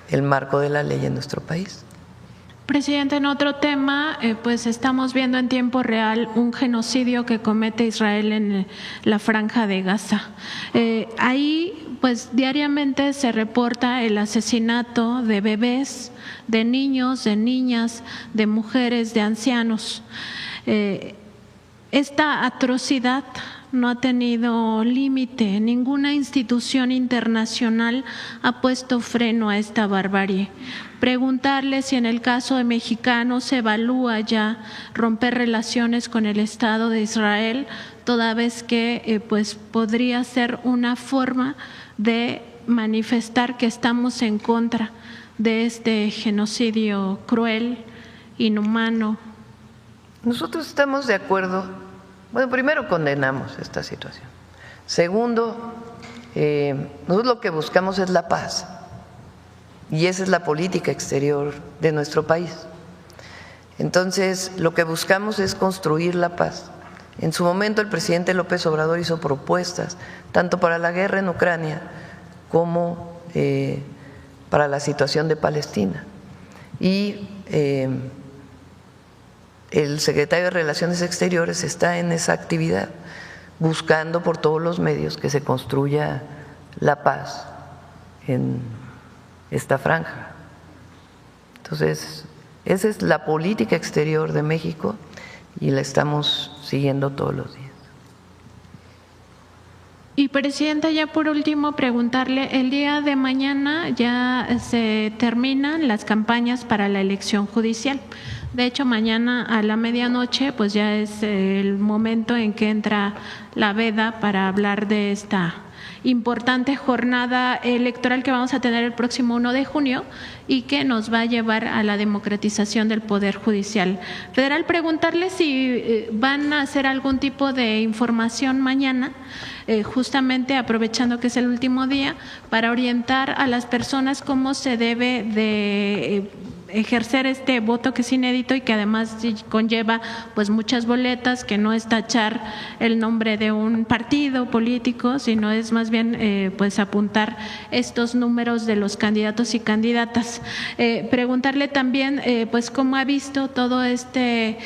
el marco de la ley en nuestro país. Presidente, en otro tema, pues estamos viendo en tiempo real un genocidio que comete Israel en la Franja de Gaza. Ahí, pues diariamente se reporta el asesinato de bebés, de niños, de niñas, de mujeres, de ancianos. Esta atrocidad no ha tenido límite. Ninguna institución internacional ha puesto freno a esta barbarie. Preguntarle si en el caso de mexicanos se evalúa ya romper relaciones con el Estado de Israel, toda vez que pues podría ser una forma de manifestar que estamos en contra de este genocidio cruel, inhumano. Nosotros estamos de acuerdo. Bueno, primero condenamos esta situación. Segundo, nosotros lo que buscamos es la paz. Y esa es la política exterior de nuestro país. Entonces, lo que buscamos es construir la paz. En su momento, el presidente López Obrador hizo propuestas, tanto para la guerra en Ucrania como para la situación de Palestina. Y el secretario de Relaciones Exteriores está en esa actividad, buscando por todos los medios que se construya la paz en esta franja. Entonces, esa es la política exterior de México y la estamos siguiendo todos los días. Y Presidenta, ya por último preguntarle, el día de mañana ya se terminan las campañas para la elección judicial. De hecho, mañana a la medianoche pues ya es el momento en que entra la veda para hablar de esta importante jornada electoral que vamos a tener el próximo 1 de junio y que nos va a llevar a la democratización del Poder Judicial Federal. Preguntarle si van a hacer algún tipo de información mañana, justamente aprovechando que es el último día, para orientar a las personas cómo se debe de ejercer este voto que es inédito y que además conlleva pues muchas boletas, que no es tachar el nombre de un partido político, sino es más bien pues apuntar estos números de los candidatos y candidatas. Preguntarle también pues cómo ha visto todo este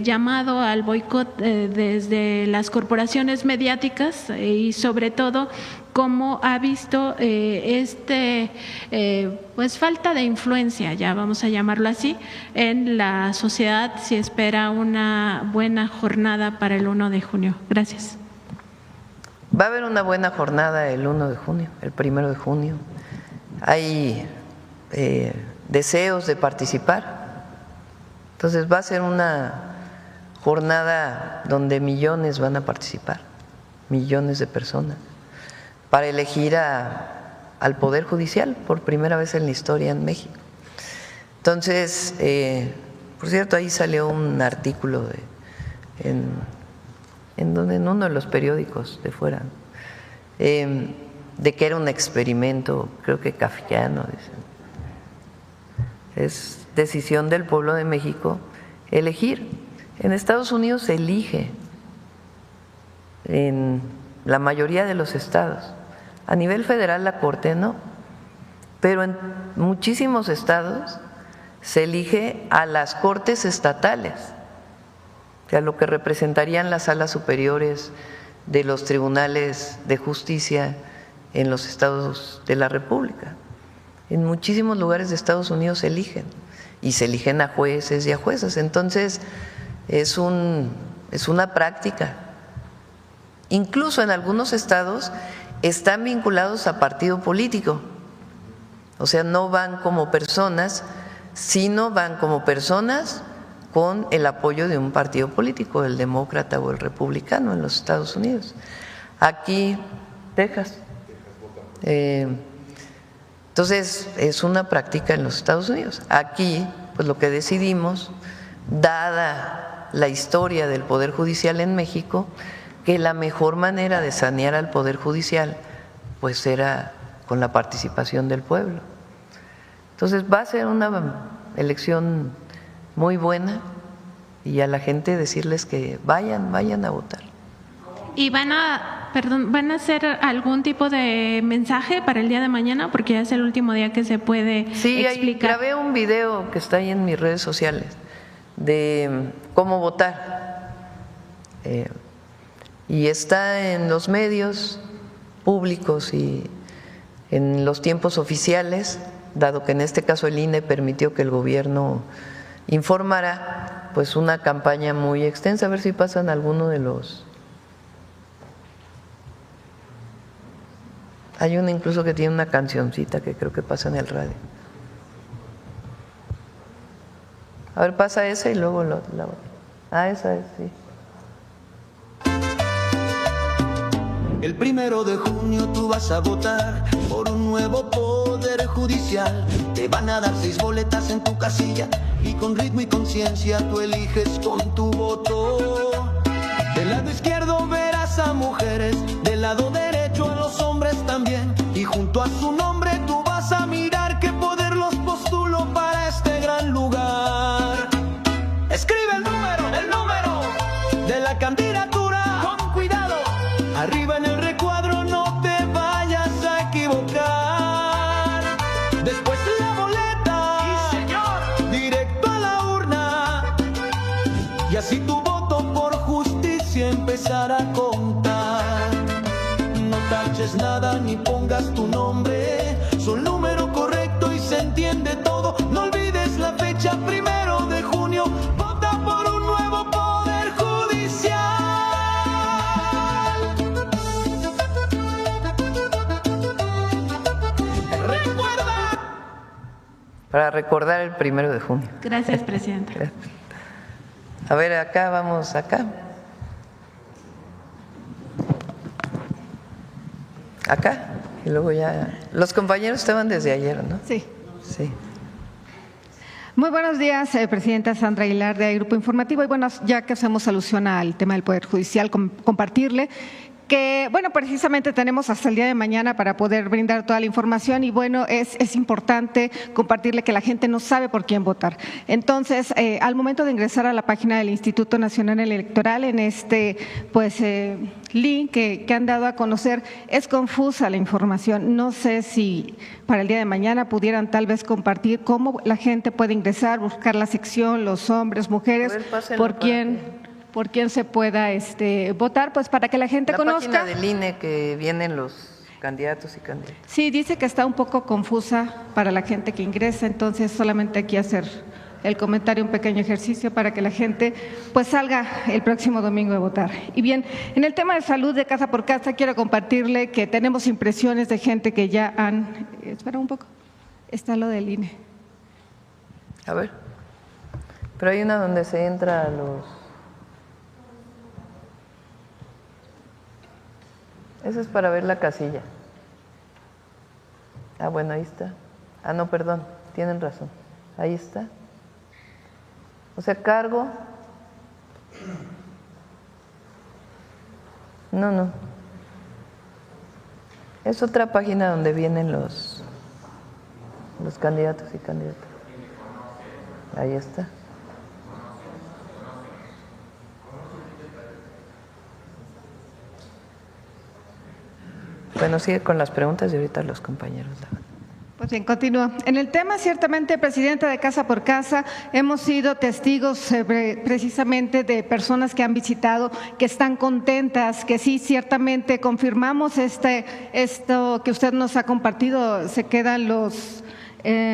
llamado al boicot desde las corporaciones mediáticas y sobre todo cómo ha visto pues falta de influencia, ya vamos a llamarlo así, en la sociedad, si espera una buena jornada para el 1 de junio. Gracias. Va a haber una buena jornada el 1 de junio, el 1 de junio. Hay deseos de participar. Entonces va a ser una jornada donde millones van a participar, millones de personas, para elegir al Poder Judicial por primera vez en la historia en México. Entonces, por cierto, ahí salió un artículo en uno de los periódicos de fuera, de que era un experimento, creo que kafkiano, dicen. Es decisión del pueblo de México elegir. En Estados Unidos se elige en la mayoría de los estados. A nivel federal la Corte no, pero en muchísimos estados se elige a las cortes estatales, o sea, lo que representarían las salas superiores de los tribunales de justicia en los estados de la República. En muchísimos lugares de Estados Unidos se eligen, y se eligen a jueces y a juezas. Entonces es una práctica. Incluso en algunos estados están vinculados a partido político, o sea, no van como personas, sino van como personas con el apoyo de un partido político, el demócrata o el republicano en los Estados Unidos. Aquí, Texas. Entonces, es una práctica en los Estados Unidos. Aquí, pues lo que decidimos, dada la historia del Poder Judicial en México, que la mejor manera de sanear al Poder Judicial pues era con la participación del pueblo. Entonces va a ser una elección muy buena y a la gente decirles que vayan a votar. ¿Y van a hacer algún tipo de mensaje para el día de mañana? Porque ya es el último día que se puede explicar. Grabé un video que está ahí en mis redes sociales de cómo votar. Y está en los medios públicos y en los tiempos oficiales, dado que en este caso el INE permitió que el gobierno informara, pues una campaña muy extensa, a ver si pasan alguno de los… Hay una incluso que tiene una cancioncita que creo que pasa en el radio. A ver, pasa esa y luego la otra. Ah, esa es, sí. El 1 de junio tú vas a votar por un nuevo poder judicial. Te van a dar 6 boletas en tu casilla y con ritmo y conciencia tú eliges con tu voto. Del lado izquierdo verás a mujeres, del lado derecho a los hombres también. Y junto a su nombre tú vas a mirar qué poder los postulo para este gran lugar. Escribe el número de la candidatura con cuidado. Arriba en el recuadro no te vayas a equivocar. Después la boleta, sí, señor, directo a la urna. Y así tu voto por justicia empezará a contar. No taches nada ni pongas tu nombre, su número correcto y se entiende todo. No olvides la fecha 1 de junio. Vota por un nuevo poder judicial. Para recordar el 1 de junio. Gracias, presidenta. A ver, acá, vamos acá. Acá, y luego ya… Los compañeros estaban desde ayer, ¿no? Sí. Sí. Muy buenos días, presidenta Sandra Aguilar de Grupo Informativo. Y bueno, ya que hacemos alusión al tema del Poder Judicial, compartirle que, bueno, precisamente tenemos hasta el día de mañana para poder brindar toda la información y, bueno, es importante compartirle que la gente no sabe por quién votar. Entonces, al momento de ingresar a la página del Instituto Nacional Electoral, en este, link que han dado a conocer, es confusa la información. No sé si para el día de mañana pudieran tal vez compartir cómo la gente puede ingresar, buscar la sección, los hombres, mujeres, por quién se pueda votar, pues para que la gente conozca. La página del INE que vienen los candidatos y candidatas. Sí, dice que está un poco confusa para la gente que ingresa, entonces solamente aquí hacer el comentario, un pequeño ejercicio para que la gente pues salga el próximo domingo a votar. Y bien, en el tema de salud de casa por casa, quiero compartirle que tenemos impresiones de gente que ya han… Espera un poco, está lo del INE. A ver, pero hay una donde se entra a los… Eso es para ver la casilla. Ah, bueno, ahí está. Ah, no, perdón, tienen razón. Ahí está. O sea, cargo. No. Es otra página donde vienen los candidatos y candidatas. Ahí está. Bueno, sigue con las preguntas y ahorita los compañeros. Pues bien, continúo. En el tema, ciertamente, presidenta, de Casa por Casa, hemos sido testigos precisamente de personas que han visitado, que están contentas, que sí, ciertamente confirmamos esto que usted nos ha compartido, se quedan los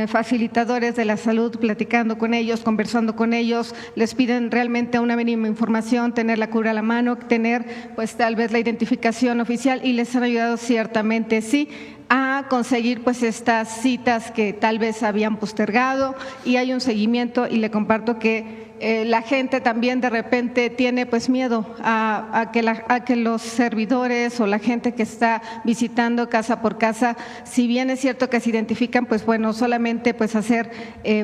facilitadores de la salud platicando con ellos, conversando con ellos, les piden realmente una mínima información, tener la cura a la mano, tener pues tal vez la identificación oficial y les han ayudado ciertamente, sí. a conseguir pues estas citas que tal vez habían postergado, y hay un seguimiento, y le comparto que la gente también de repente tiene pues miedo a que los servidores o la gente que está visitando casa por casa, si bien es cierto que se identifican, pues bueno, solamente pues hacer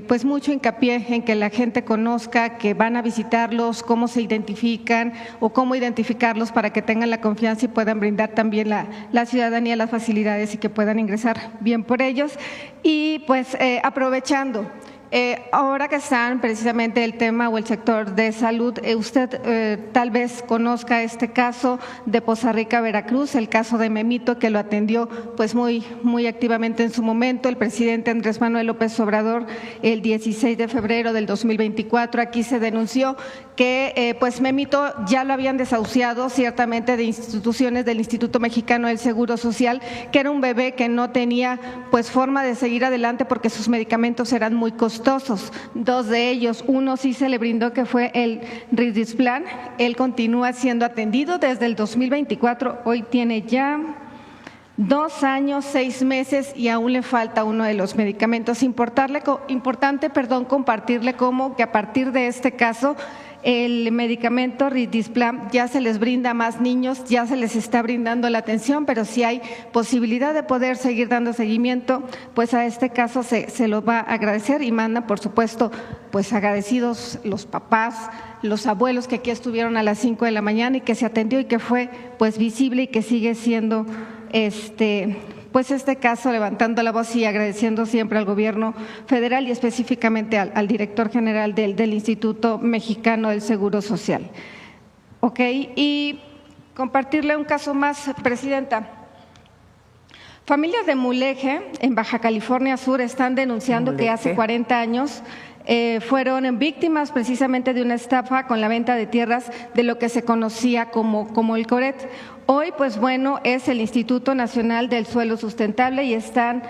pues mucho hincapié en que la gente conozca que van a visitarlos, cómo se identifican o cómo identificarlos para que tengan la confianza y puedan brindar también la ciudadanía las facilidades y que puedan ingresar bien por ellos. Y pues aprovechando ahora que están precisamente el tema o el sector de salud, usted tal vez conozca este caso de Poza Rica, Veracruz, el caso de Memito, que lo atendió pues muy activamente en su momento el presidente Andrés Manuel López Obrador el 16 de febrero del 2024. Aquí se denunció que pues Memito ya lo habían desahuciado ciertamente de instituciones del Instituto Mexicano del Seguro Social, que era un bebé que no tenía pues forma de seguir adelante porque sus medicamentos eran muy costosos. Dos de ellos, uno sí se le brindó, que fue el Ridisplan. Él continúa siendo atendido desde el 2024, hoy tiene ya 2 años, 6 meses y aún le falta uno de los medicamentos. Importante, compartirle cómo que a partir de este caso el medicamento Ridisplan ya se les brinda a más niños, ya se les está brindando la atención, pero si hay posibilidad de poder seguir dando seguimiento, pues a este caso se lo va a agradecer, y manda, por supuesto, pues agradecidos los papás, los abuelos que aquí estuvieron a las 5 de la mañana y que se atendió y que fue pues visible y que sigue siendo pues este caso, levantando la voz y agradeciendo siempre al gobierno federal y específicamente al director general del Instituto Mexicano del Seguro Social. Ok, y compartirle un caso más, Presidenta. Familias de Mulegé, en Baja California Sur, están denunciando que hace 40 años fueron víctimas precisamente de una estafa con la venta de tierras de lo que se conocía como el Coret. Hoy, pues bueno, es el Instituto Nacional del Suelo Sustentable y están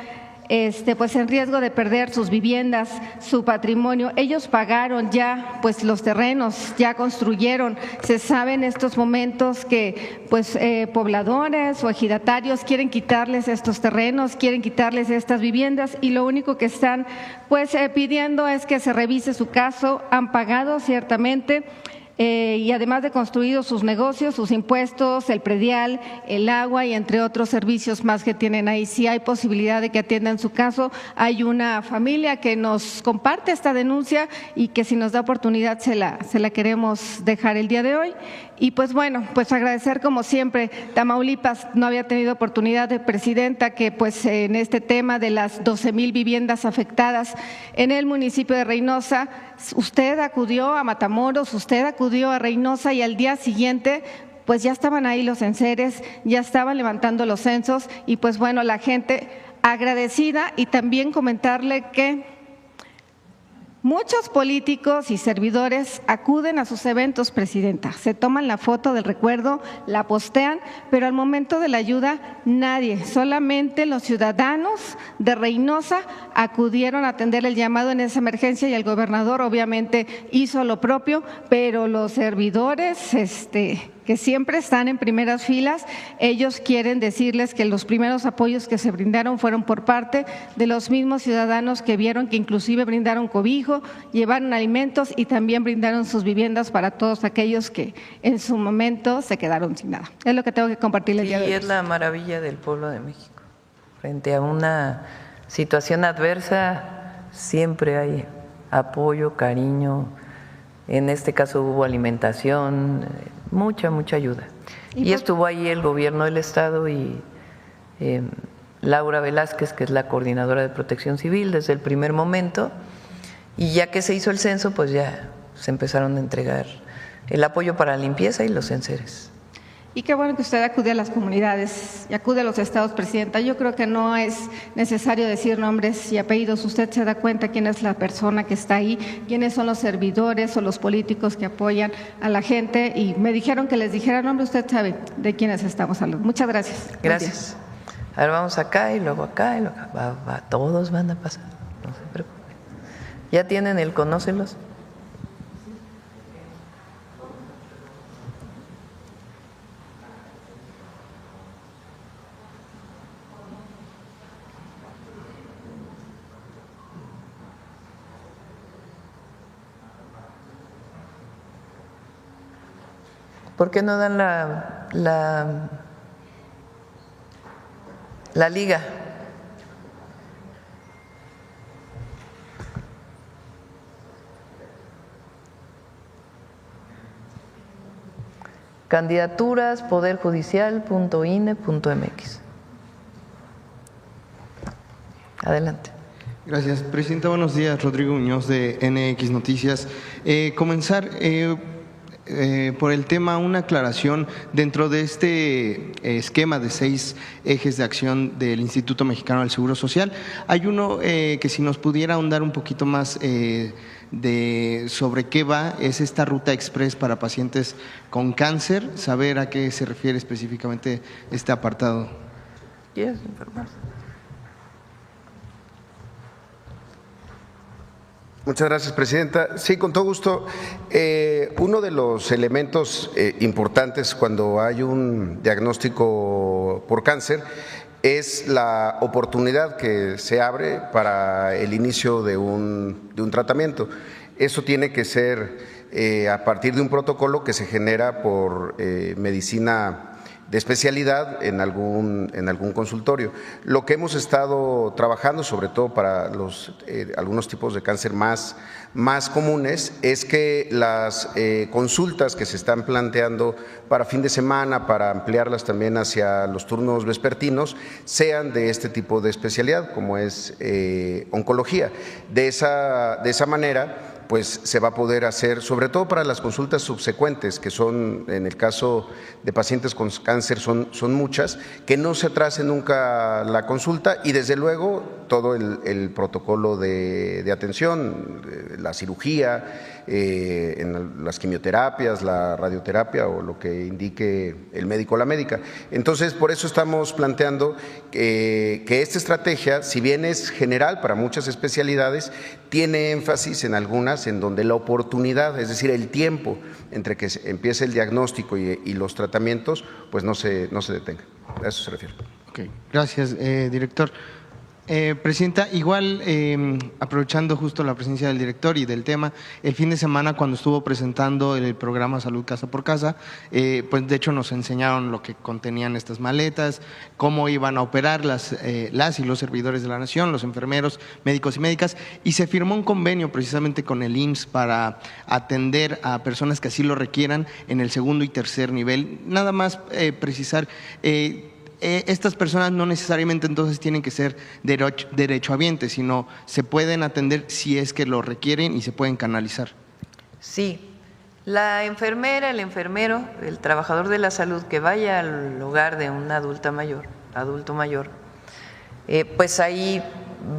pues en riesgo de perder sus viviendas, su patrimonio. Ellos pagaron ya pues los terrenos, ya construyeron. Se sabe en estos momentos que pues pobladores o ejidatarios quieren quitarles estos terrenos, quieren quitarles estas viviendas, y lo único que están pues pidiendo es que se revise su caso. Han pagado ciertamente, y además de construido sus negocios, sus impuestos, el predial, el agua y entre otros servicios más que tienen ahí. Si hay posibilidad de que atiendan su caso, hay una familia que nos comparte esta denuncia y que si nos da oportunidad se la queremos dejar el día de hoy. Y pues bueno, pues agradecer como siempre. Tamaulipas no había tenido oportunidad de, Presidenta, que pues en este tema de las 12,000 viviendas afectadas en el municipio de Reynosa, usted acudió a Matamoros, usted acudió a Reynosa y al día siguiente pues ya estaban ahí los enseres, ya estaban levantando los censos y pues bueno, la gente agradecida. Y también comentarle que muchos políticos y servidores acuden a sus eventos, Presidenta, se toman la foto del recuerdo, la postean, pero al momento de la ayuda nadie, solamente los ciudadanos de Reynosa acudieron a atender el llamado en esa emergencia, y el gobernador obviamente hizo lo propio, pero los servidores que siempre están en primeras filas, ellos quieren decirles que los primeros apoyos que se brindaron fueron por parte de los mismos ciudadanos que vieron, que inclusive brindaron cobijo, llevaron alimentos y también brindaron sus viviendas para todos aquellos que en su momento se quedaron sin nada. Es lo que tengo que compartirles el día de hoy. Y es la maravilla del pueblo de México. Frente a una situación adversa siempre hay apoyo, cariño. En este caso hubo alimentación, mucha ayuda. Y estuvo ahí el gobierno del estado y Laura Velázquez, que es la coordinadora de Protección Civil desde el primer momento, y ya que se hizo el censo, pues ya se empezaron a entregar el apoyo para la limpieza y los enseres. Y qué bueno que usted acude a las comunidades y acude a los estados, Presidenta. Yo creo que no es necesario decir nombres y apellidos. Usted se da cuenta quién es la persona que está ahí, quiénes son los servidores o los políticos que apoyan a la gente. Y me dijeron que les dijera nombre, usted sabe de quiénes estamos hablando. Muchas gracias. Gracias. Ahora vamos acá y luego acá y luego acá. Todos van a pasar, no se preocupen. ¿Ya tienen el conócelos? ¿Por qué no dan la liga? Candidaturas, poderjudicial.ine.mx. Adelante. Gracias, Presidenta. Buenos días, Rodrigo Muñoz de NX Noticias. Comenzar por el tema, una aclaración dentro de este esquema de 6 ejes de acción del Instituto Mexicano del Seguro Social. Hay uno que si nos pudiera ahondar un poquito más sobre qué va, es esta ruta express para pacientes con cáncer, saber a qué se refiere específicamente este apartado. ¿Quieres informar? Muchas gracias, Presidenta. Sí, con todo gusto. Uno de los elementos importantes cuando hay un diagnóstico por cáncer es la oportunidad que se abre para el inicio de un tratamiento. Eso tiene que ser a partir de un protocolo que se genera por medicina de especialidad en algún consultorio. Lo que hemos estado trabajando, sobre todo para algunos tipos de cáncer más comunes, es que las consultas que se están planteando para fin de semana, para ampliarlas también hacia los turnos vespertinos, sean de este tipo de especialidad, como es oncología. De esa manera, pues se va a poder hacer, sobre todo para las consultas subsecuentes, que son, en el caso de pacientes con cáncer, son muchas, que no se atrase nunca la consulta y desde luego todo el protocolo de atención, la cirugía, en las quimioterapias, la radioterapia o lo que indique el médico o la médica. Entonces, por eso estamos planteando que esta estrategia, si bien es general para muchas especialidades, tiene énfasis en algunas en donde la oportunidad, es decir, el tiempo entre que empiece el diagnóstico y los tratamientos, pues no se detenga. A eso se refiere. Okay. Gracias, director. Presidenta, igual aprovechando justo la presencia del director y del tema, el fin de semana cuando estuvo presentando el programa Salud Casa por Casa, pues de hecho nos enseñaron lo que contenían estas maletas, cómo iban a operar las y los servidores de la nación, los enfermeros, médicos y médicas, y se firmó un convenio precisamente con el IMSS para atender a personas que así lo requieran en el segundo y tercer nivel. Nada más precisar, estas personas no necesariamente entonces tienen que ser derechohabientes, sino se pueden atender si es que lo requieren y se pueden canalizar. Sí, la enfermera, el enfermero, el trabajador de la salud que vaya al hogar de un adulto mayor, pues ahí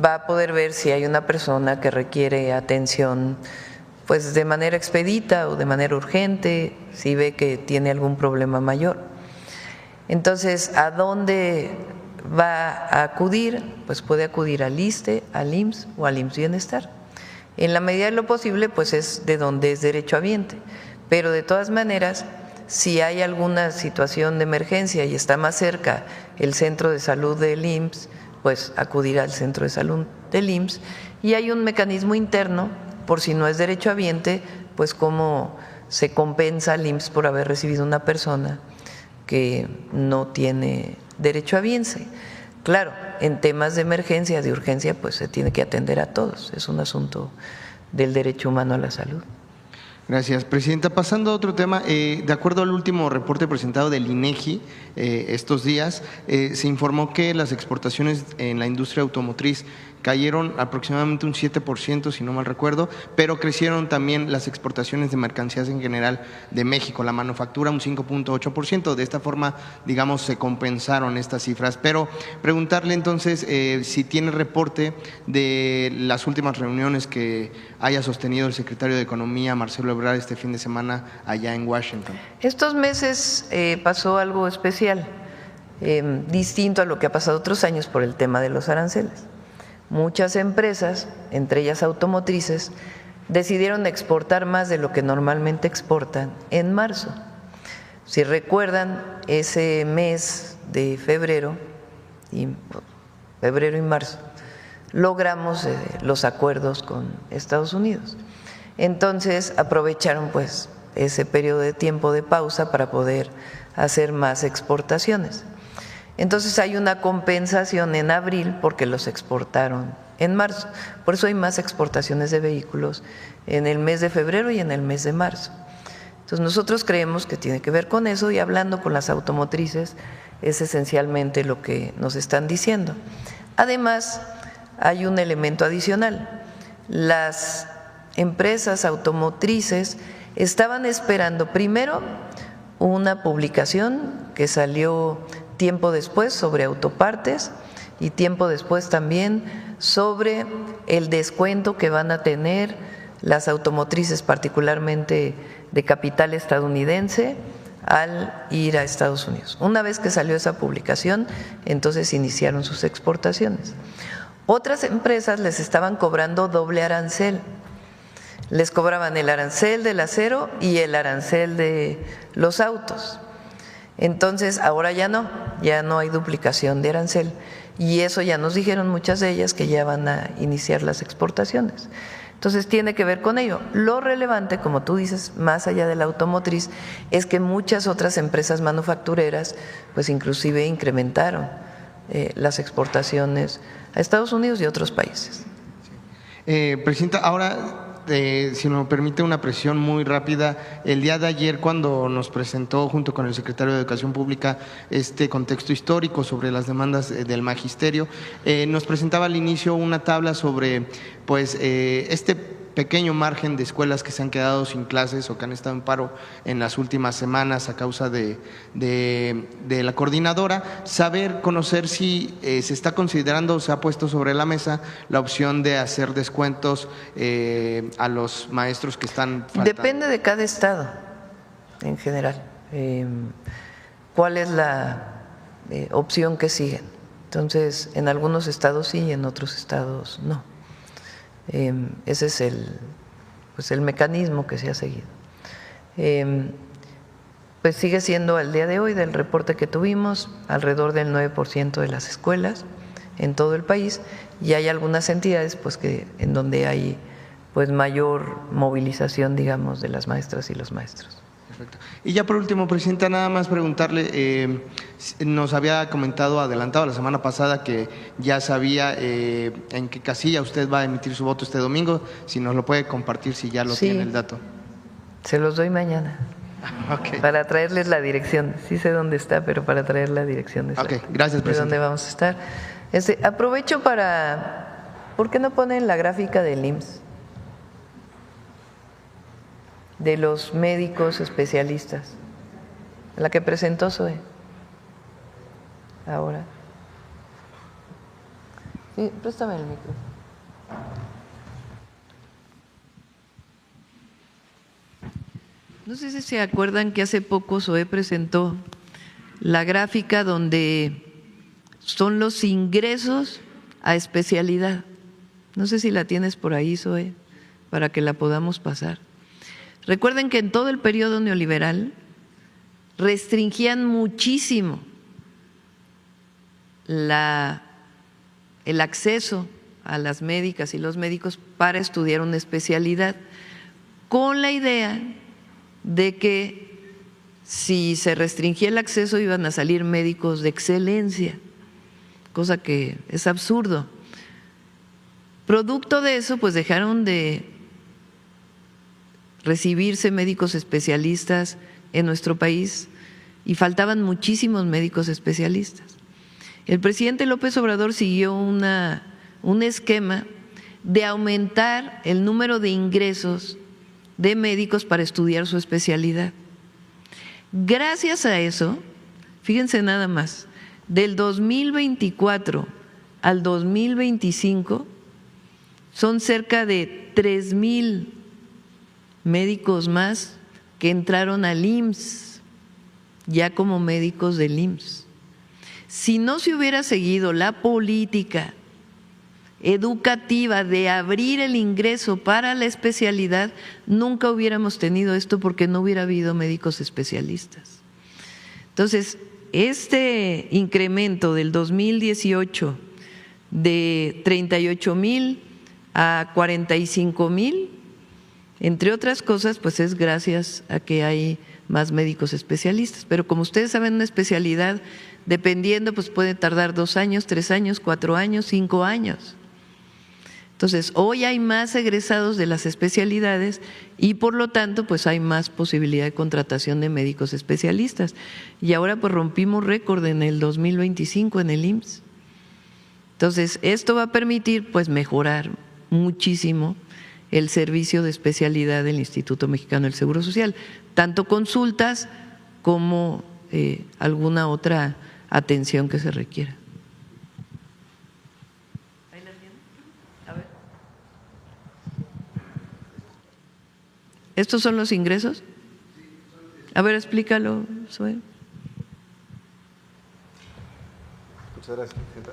va a poder ver si hay una persona que requiere atención pues de manera expedita o de manera urgente, si ve que tiene algún problema mayor. Entonces, ¿a dónde va a acudir? Pues puede acudir al ISSSTE, al IMSS o al IMSS Bienestar. En la medida de lo posible, pues es de donde es derechohabiente. Pero de todas maneras, si hay alguna situación de emergencia y está más cerca el centro de salud del IMSS, pues acudir al centro de salud del IMSS. Y hay un mecanismo interno, por si no es derechohabiente, pues cómo se compensa al IMSS por haber recibido una persona que no tiene derechohabiente. Claro, en temas de emergencia, de urgencia, pues se tiene que atender a todos. Es un asunto del derecho humano a la salud. Gracias, Presidenta. Pasando a otro tema, de acuerdo al último reporte presentado del INEGI estos días, se informó que las exportaciones en la industria automotriz cayeron aproximadamente un 7%, si no mal recuerdo, pero crecieron también las exportaciones de mercancías en general de México, la manufactura un 5.8%. De esta forma, digamos, se compensaron estas cifras. Pero preguntarle entonces si tiene reporte de las últimas reuniones que haya sostenido el secretario de Economía, Marcelo Ebrard, este fin de semana allá en Washington. Estos meses pasó algo especial, distinto a lo que ha pasado otros años por el tema de los aranceles. Muchas empresas, entre ellas automotrices, decidieron exportar más de lo que normalmente exportan en marzo. Si recuerdan, ese mes de febrero y marzo, logramos los acuerdos con Estados Unidos. Entonces aprovecharon pues ese periodo de tiempo de pausa para poder hacer más exportaciones. Entonces hay una compensación en abril porque los exportaron en marzo. Por eso hay más exportaciones de vehículos en el mes de febrero y en el mes de marzo. Entonces nosotros creemos que tiene que ver con eso, y hablando con las automotrices es esencialmente lo que nos están diciendo. Además, hay un elemento adicional. Las empresas automotrices estaban esperando primero una publicación que salió tiempo después sobre autopartes y tiempo después también sobre el descuento que van a tener las automotrices, particularmente de capital estadounidense, al ir a Estados Unidos. Una vez que salió esa publicación, entonces iniciaron sus exportaciones. Otras empresas les estaban cobrando doble arancel. Les cobraban el arancel del acero y el arancel de los autos. Entonces, ahora ya no hay duplicación de arancel. Y eso ya nos dijeron muchas de ellas que ya van a iniciar las exportaciones. Entonces, tiene que ver con ello. Lo relevante, como tú dices, más allá de la automotriz, es que muchas otras empresas manufactureras, pues inclusive incrementaron las exportaciones a Estados Unidos y otros países. Presidenta, ahora, si me permite una precisión muy rápida, el día de ayer cuando nos presentó junto con el secretario de Educación Pública este contexto histórico sobre las demandas del magisterio, nos presentaba al inicio una tabla sobre pues este pequeño margen de escuelas que se han quedado sin clases o que han estado en paro en las últimas semanas a causa de la coordinadora. Conocer si se está considerando o se ha puesto sobre la mesa la opción de hacer descuentos a los maestros que están faltando. Depende de cada estado en general. ¿Cuál es la opción que siguen? Entonces, en algunos estados sí y en otros estados no. Ese es el mecanismo que se ha seguido. Pues sigue siendo al día de hoy, del reporte que tuvimos, alrededor del 9% de las escuelas en todo el país, y hay algunas entidades pues en donde hay pues mayor movilización, digamos, de las maestras y los maestros. Perfecto. Y ya por último, Presidenta, nada más preguntarle, nos había adelantado la semana pasada que ya sabía en qué casilla usted va a emitir su voto este domingo, si nos lo puede compartir, si ya lo tiene el dato. Se los doy mañana. Okay. Para traerles la dirección. Sí sé dónde está, pero para traer la dirección gracias, Presidenta, de dónde vamos a estar. Aprovecho ¿por qué no ponen la gráfica del IMSS? De los médicos especialistas, la que presentó Zoe. Ahora. Sí, préstame el micro. No sé si se acuerdan que hace poco Zoe presentó la gráfica donde son los ingresos a especialidad. No sé si la tienes por ahí, Zoe, para que la podamos pasar. Recuerden que en todo el periodo neoliberal restringían muchísimo el acceso a las médicas y los médicos para estudiar una especialidad, con la idea de que si se restringía el acceso iban a salir médicos de excelencia, cosa que es absurdo. Producto de eso, pues dejaron de recibirse médicos especialistas en nuestro país y faltaban muchísimos médicos especialistas. El presidente López Obrador siguió un esquema de aumentar el número de ingresos de médicos para estudiar su especialidad. Gracias a eso, fíjense nada más, del 2024 al 2025 son cerca de 3,000 médicos más que entraron al IMSS, ya como médicos del IMSS. Si no se hubiera seguido la política educativa de abrir el ingreso para la especialidad, nunca hubiéramos tenido esto porque no hubiera habido médicos especialistas. Entonces, este incremento del 2018 de 38,000 a 45,000 Entre otras cosas, pues es gracias a que hay más médicos especialistas. Pero como ustedes saben, una especialidad, dependiendo, pues puede tardar 2 años, 3 años, 4 años, 5 años. Entonces, hoy hay más egresados de las especialidades y por lo tanto, pues hay más posibilidad de contratación de médicos especialistas. Y ahora pues rompimos récord en el 2025 en el IMSS. Entonces, esto va a permitir pues mejorar muchísimo el servicio de especialidad del Instituto Mexicano del Seguro Social, tanto consultas como alguna otra atención que se requiera. ¿Estos son los ingresos? A ver, explícalo, Zoe. Muchas gracias, presidenta.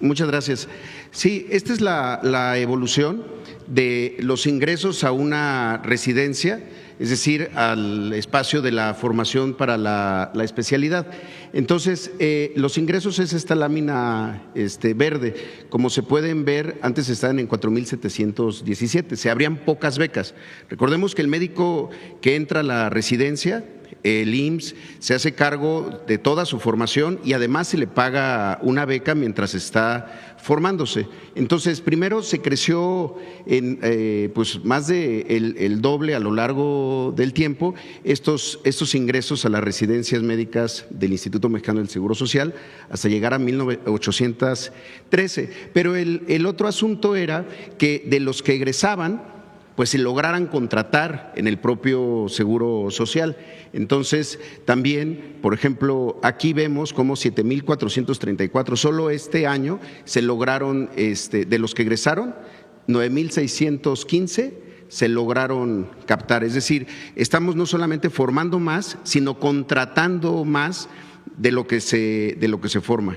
Muchas gracias. Sí, esta es la evolución de los ingresos a una residencia, es decir, al espacio de la formación para la especialidad. Entonces, los ingresos es esta lámina verde. Como se pueden ver, antes estaban en 4,717, se abrían pocas becas. Recordemos que el médico que entra a la residencia, el IMSS se hace cargo de toda su formación y además se le paga una beca mientras está formándose. Entonces, primero se creció en pues más de el doble a lo largo del tiempo estos ingresos a las residencias médicas del Instituto Mexicano del Seguro Social hasta llegar a 1813. Pero el otro asunto era que de los que egresaban, pues se lograran contratar en el propio Seguro Social. Entonces, también, por ejemplo, aquí vemos como 7,434, solo este año se lograron, de los que egresaron, 9,615 se lograron captar. Es decir, estamos no solamente formando más, sino contratando más de lo que se forma.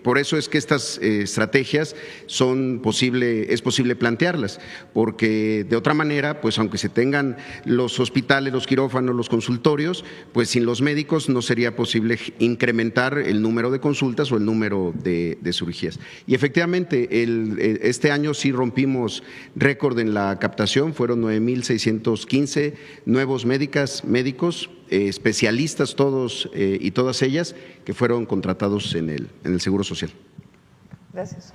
Por eso es que estas estrategias es posible plantearlas, porque de otra manera, pues aunque se tengan los hospitales, los quirófanos, los consultorios, pues sin los médicos no sería posible incrementar el número de consultas o el número de cirugías. Y efectivamente, este año sí rompimos récord en la captación, fueron 9,615 nuevos médicos, especialistas todos y todas ellas que fueron contratados en el Seguro Social. Gracias.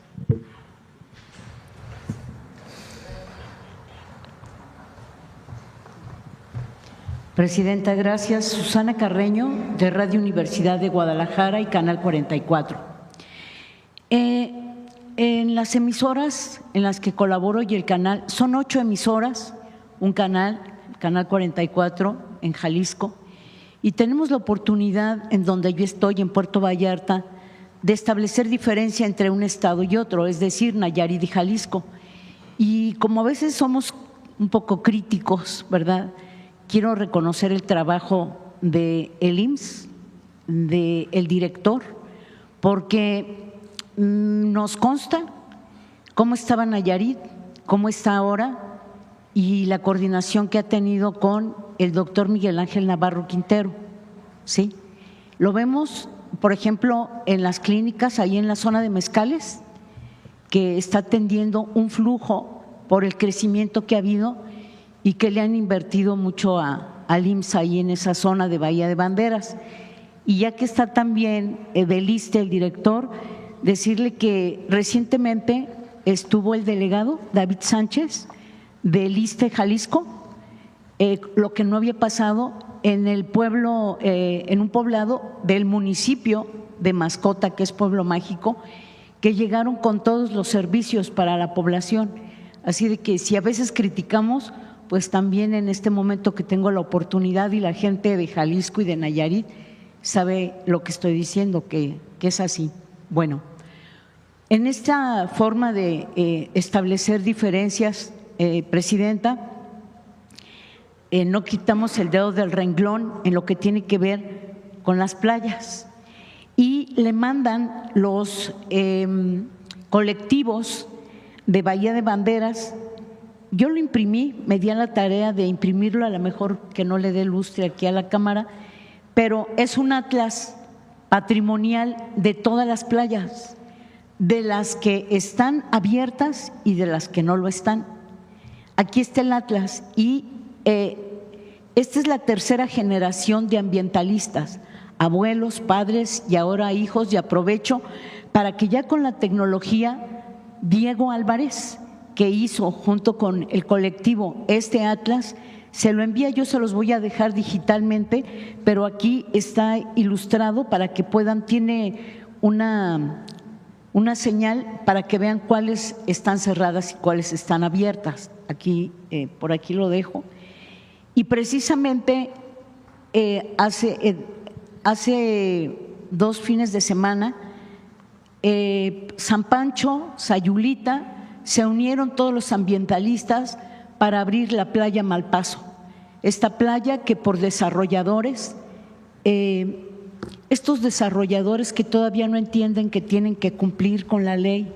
Presidenta, gracias. Susana Carreño, de Radio Universidad de Guadalajara y Canal 44. En las emisoras en las que colaboro y el canal, son 8 emisoras, un canal, Canal 44 en Jalisco, y tenemos la oportunidad en donde yo estoy, en Puerto Vallarta, de establecer diferencia entre un estado y otro, es decir, Nayarit y Jalisco. Y como a veces somos un poco críticos, ¿verdad?, quiero reconocer el trabajo del IMSS, del director, porque nos consta cómo estaba Nayarit, cómo está ahora, y la coordinación que ha tenido con el doctor Miguel Ángel Navarro Quintero, ¿sí? Lo vemos, por ejemplo, en las clínicas, ahí en la zona de Mezcales, que está atendiendo un flujo por el crecimiento que ha habido y que le han invertido mucho al IMSS ahí en esa zona de Bahía de Banderas. Y ya que está también del ISSSTE, el director, decirle que recientemente estuvo el delegado David Sánchez del ISSSTE Jalisco, lo que no había pasado en el pueblo, en un poblado del municipio de Mascota, que es Pueblo Mágico, que llegaron con todos los servicios para la población. Así de que si a veces criticamos, pues también en este momento que tengo la oportunidad y la gente de Jalisco y de Nayarit sabe lo que estoy diciendo, que es así. Bueno, en esta forma de establecer diferencias, Presidenta, no quitamos el dedo del renglón en lo que tiene que ver con las playas y le mandan los colectivos de Bahía de Banderas. Yo lo imprimí, me di a la tarea de imprimirlo, a lo mejor que no le dé lustre aquí a la cámara, pero es un atlas patrimonial de todas las playas, de las que están abiertas y de las que no lo están. Aquí está el atlas y esta es la tercera generación de ambientalistas, abuelos, padres y ahora hijos, y aprovecho para que ya con la tecnología, Diego Álvarez, que hizo junto con el colectivo este atlas, se lo envía, yo se los voy a dejar digitalmente, pero aquí está ilustrado para que puedan, tiene una señal para que vean cuáles están cerradas y cuáles están abiertas. Aquí, por aquí lo dejo. Y precisamente hace 2 fines de semana, San Pancho, Sayulita, se unieron todos los ambientalistas para abrir la playa Malpaso. Esta playa que por desarrolladores, estos desarrolladores que todavía no entienden que tienen que cumplir con la ley,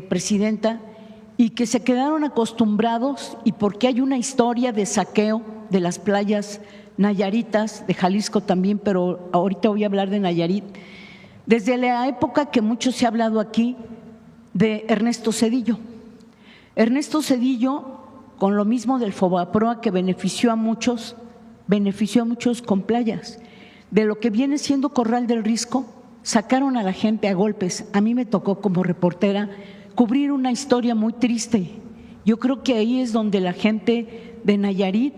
Presidenta, y que se quedaron acostumbrados, y porque hay una historia de saqueo de las playas nayaritas, de Jalisco también, pero ahorita voy a hablar de Nayarit, desde la época que mucho se ha hablado aquí de Ernesto Zedillo. Ernesto Zedillo, con lo mismo del Fobaproa que benefició a muchos con playas. De lo que viene siendo Corral del Risco, sacaron a la gente a golpes. A mí me tocó como reportera cubrir una historia muy triste. Yo creo que ahí es donde la gente de Nayarit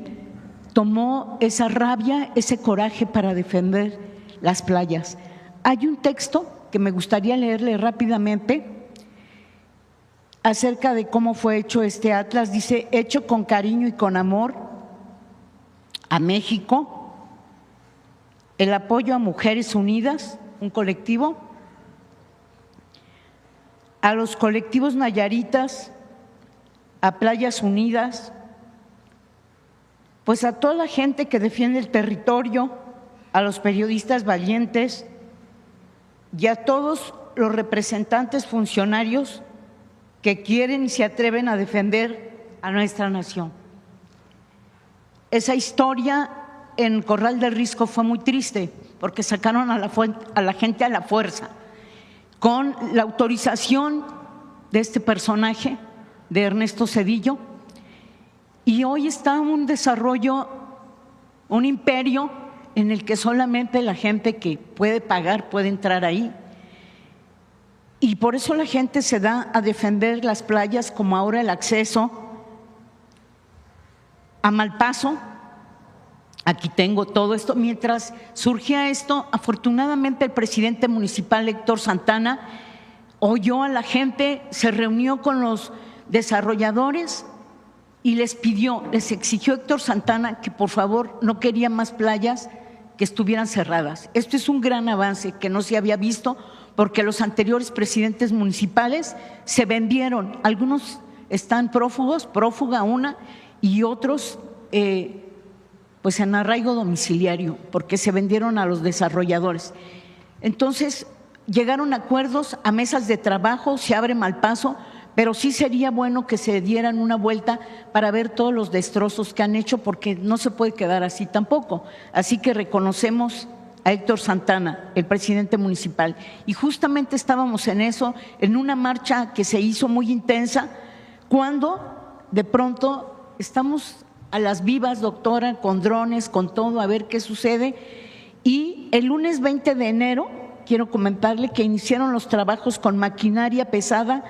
tomó esa rabia, ese coraje para defender las playas. Hay un texto que me gustaría leerle rápidamente acerca de cómo fue hecho este atlas. Dice: hecho con cariño y con amor a México, el apoyo a Mujeres Unidas, un colectivo, a los colectivos nayaritas, a Playas Unidas, pues a toda la gente que defiende el territorio, a los periodistas valientes y a todos los representantes funcionarios que quieren y se atreven a defender a nuestra nación. Esa historia en Corral del Risco fue muy triste porque sacaron a la gente a la fuerza, con la autorización de este personaje, de Ernesto Zedillo, y hoy está un desarrollo, un imperio en el que solamente la gente que puede pagar puede entrar ahí. Y por eso la gente se da a defender las playas, como ahora el acceso a Malpaso. Aquí tengo todo esto. Mientras surgía esto, afortunadamente el presidente municipal Héctor Santana oyó a la gente, se reunió con los desarrolladores y les exigió Héctor Santana que por favor no quería más playas que estuvieran cerradas. Esto es un gran avance que no se había visto porque los anteriores presidentes municipales se vendieron. Algunos están prófuga una, y otros pues en arraigo domiciliario porque se vendieron a los desarrolladores. Entonces llegaron a acuerdos, a mesas de trabajo, se abre Malpaso, pero sí sería bueno que se dieran una vuelta para ver todos los destrozos que han hecho, porque no se puede quedar así tampoco. Así que reconocemos a Héctor Santana, el presidente municipal, y justamente estábamos en eso, en una marcha que se hizo muy intensa, cuando de pronto estamos a las vivas, doctora, con drones, con todo, a ver qué sucede. Y el lunes 20 de enero, quiero comentarle que iniciaron los trabajos con maquinaria pesada,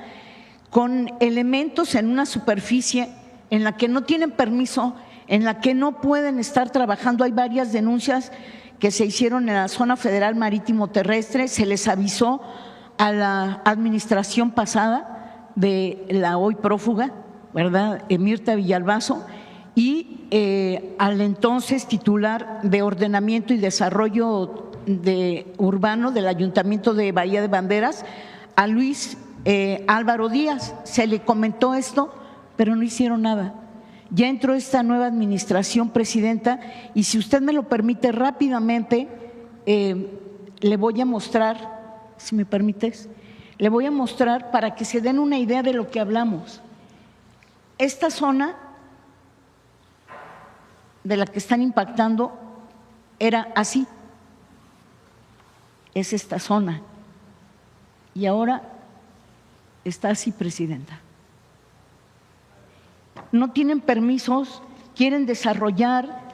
con elementos en una superficie en la que no tienen permiso, en la que no pueden estar trabajando. Hay varias denuncias que se hicieron en la zona federal marítimo terrestre. Se les avisó a la administración pasada de la hoy prófuga, ¿verdad?, Mirta Villalbazo, y al entonces titular de Ordenamiento y Desarrollo Urbano del Ayuntamiento de Bahía de Banderas, a Luis Álvaro Díaz. Se le comentó esto, pero no hicieron nada. Ya entró esta nueva administración, Presidenta, y si usted me lo permite rápidamente, le voy a mostrar, si me permites, le voy a mostrar para que se den una idea de lo que hablamos. Esta zona de la que están impactando era así, es esta zona, y ahora está así, Presidenta. no tienen permisos, quieren desarrollar,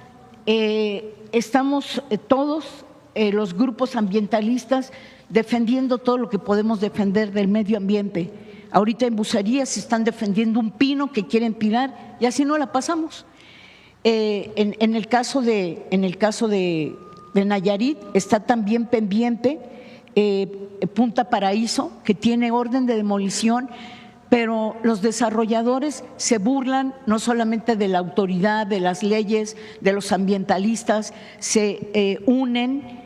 estamos todos los grupos ambientalistas defendiendo todo lo que podemos defender del medio ambiente. Ahorita en Bucerías están defendiendo un pino que quieren tirar y así no la pasamos. En el caso de Nayarit está también pendiente Punta Paraíso, que tiene orden de demolición, pero los desarrolladores se burlan no solamente de la autoridad, de las leyes, de los ambientalistas, se unen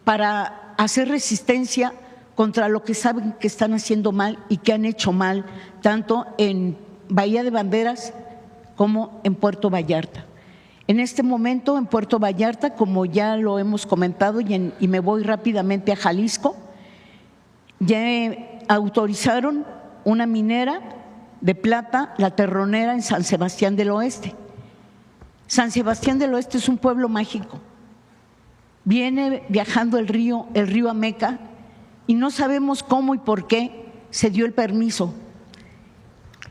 para hacer resistencia contra lo que saben que están haciendo mal y que han hecho mal, tanto en Bahía de Banderas como en Puerto Vallarta. En este momento en Puerto Vallarta, como ya lo hemos comentado, y me voy rápidamente a Jalisco, ya autorizaron una minera de plata, La Terronera, en San Sebastián del Oeste. San Sebastián del Oeste es un pueblo mágico. Viene viajando el río Ameca y no sabemos cómo y por qué se dio el permiso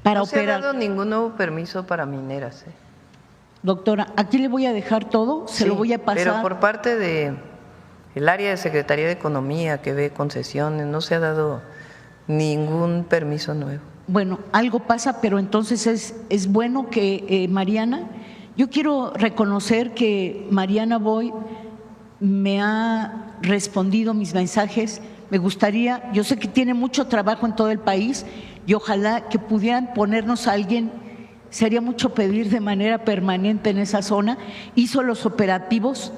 para operar. No se ha dado ningún nuevo permiso para mineras. Doctora, aquí le voy a dejar todo, se lo voy a pasar. Pero por parte del área de Secretaría de Economía que ve concesiones, no se ha dado ningún permiso nuevo. Bueno, algo pasa, pero entonces es bueno que Mariana, yo quiero reconocer que Mariana Boy me ha respondido mis mensajes. Me gustaría, yo sé que tiene mucho trabajo en todo el país y ojalá que pudieran ponernos a alguien, sería mucho pedir, de manera permanente en esa zona. Hizo los operativos,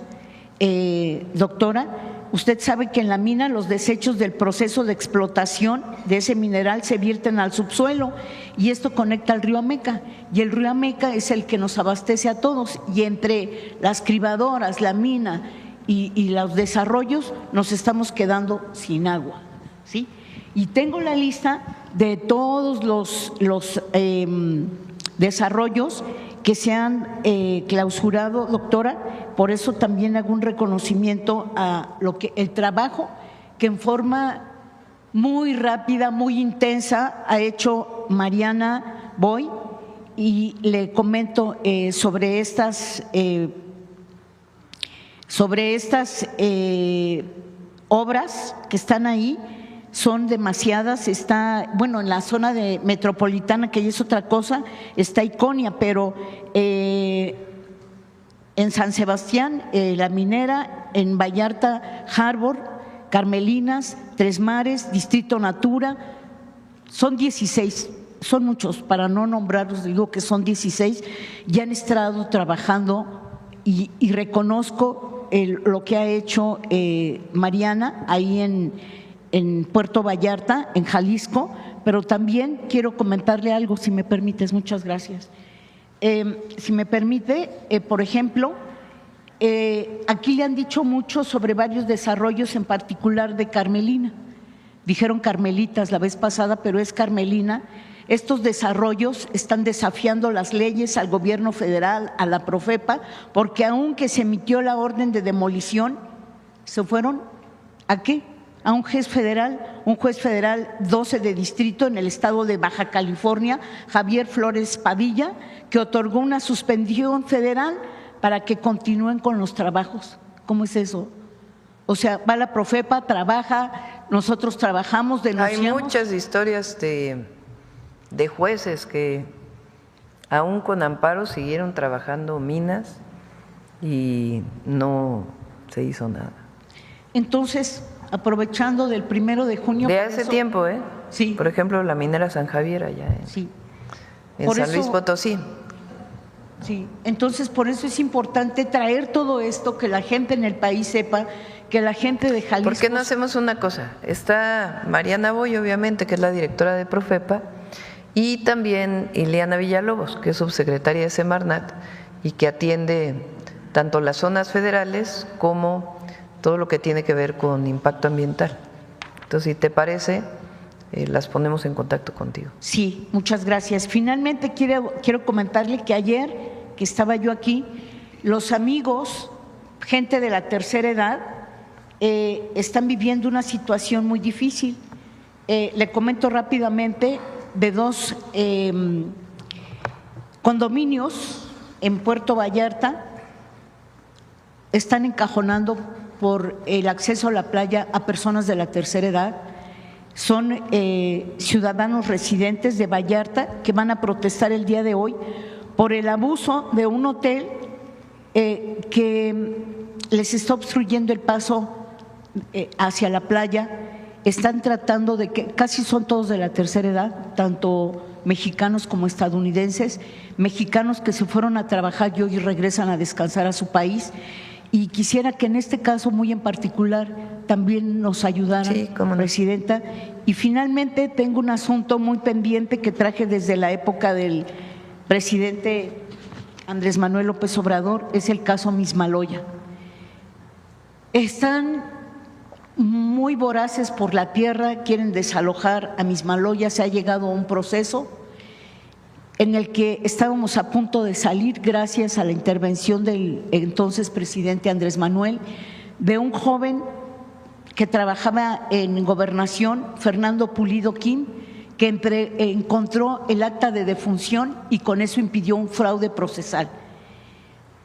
doctora. Usted sabe que en la mina los desechos del proceso de explotación de ese mineral se vierten al subsuelo y esto conecta al río Ameca, y el río Ameca es el que nos abastece a todos, y entre las cribadoras, la mina y los desarrollos nos estamos quedando sin agua, ¿sí? Y tengo la lista de todos los desarrollos que se han clausurado, doctora. Por eso también hago un reconocimiento a el trabajo que en forma muy rápida, muy intensa ha hecho Mariana Boy, y le comento sobre estas obras que están ahí. Son demasiadas. Está, bueno, en la zona de metropolitana, que es otra cosa, está Iconia, pero en San Sebastián, La Minera, en Vallarta, Harbor, Carmelinas, Tres Mares, Distrito Natura, son 16, son muchos, para no nombrarlos digo que son 16, ya han estado trabajando y reconozco lo que ha hecho Mariana ahí en Puerto Vallarta, en Jalisco, pero también quiero comentarle algo, si me permites. Muchas gracias. Si me permite, por ejemplo, aquí le han dicho mucho sobre varios desarrollos, en particular de Carmelina. Dijeron Carmelitas la vez pasada, pero es Carmelina. Estos desarrollos están desafiando las leyes, al gobierno federal, a la Profepa, porque aunque se emitió la orden de demolición, se fueron ¿a qué? A un juez federal 12 de distrito en el estado de Baja California, Javier Flores Padilla, que otorgó una suspensión federal para que continúen con los trabajos. ¿Cómo es eso? O sea, va la Profepa, trabaja, nosotros trabajamos, denunciamos. Hay muchas historias de jueces que aún con amparo siguieron trabajando minas y no se hizo nada. Entonces, aprovechando del 1 de junio. De hace tiempo, ¿eh? Sí. Por ejemplo, la minera San Javier allá en San Luis Potosí. Sí, entonces por eso es importante traer todo esto, que la gente en el país sepa, que la gente de Jalisco… ¿Por qué no hacemos una cosa? Está Mariana Boy, obviamente, que es la directora de Profepa, y también Ileana Villalobos, que es subsecretaria de Semarnat y que atiende tanto las zonas federales como todo lo que tiene que ver con impacto ambiental. Entonces, si te parece, las ponemos en contacto contigo. Sí, muchas gracias. Finalmente quiero comentarle que ayer que estaba yo aquí, los amigos, gente de la tercera edad, están viviendo una situación muy difícil. Le comento rápidamente de dos Condominios en Puerto Vallarta están encajonando por el acceso a la playa a personas de la tercera edad. Son ciudadanos residentes de Vallarta que van a protestar el día de hoy por el abuso de un hotel que les está obstruyendo el paso hacia la playa. Están tratando de que, casi son todos de la tercera edad, tanto mexicanos como estadounidenses, mexicanos que se fueron a trabajar y hoy regresan a descansar a su país. Y quisiera que en este caso muy en particular también nos ayudaran, sí, Presidenta. Y finalmente tengo un asunto muy pendiente que traje desde la época del presidente Andrés Manuel López Obrador, es el caso Mismaloya. Están muy voraces por la tierra, quieren desalojar a Mismaloya, se ha llegado a un proceso en el que estábamos a punto de salir gracias a la intervención del entonces presidente Andrés Manuel, de un joven que trabajaba en Gobernación, Fernando Pulido Kim, que encontró el acta de defunción y con eso impidió un fraude procesal.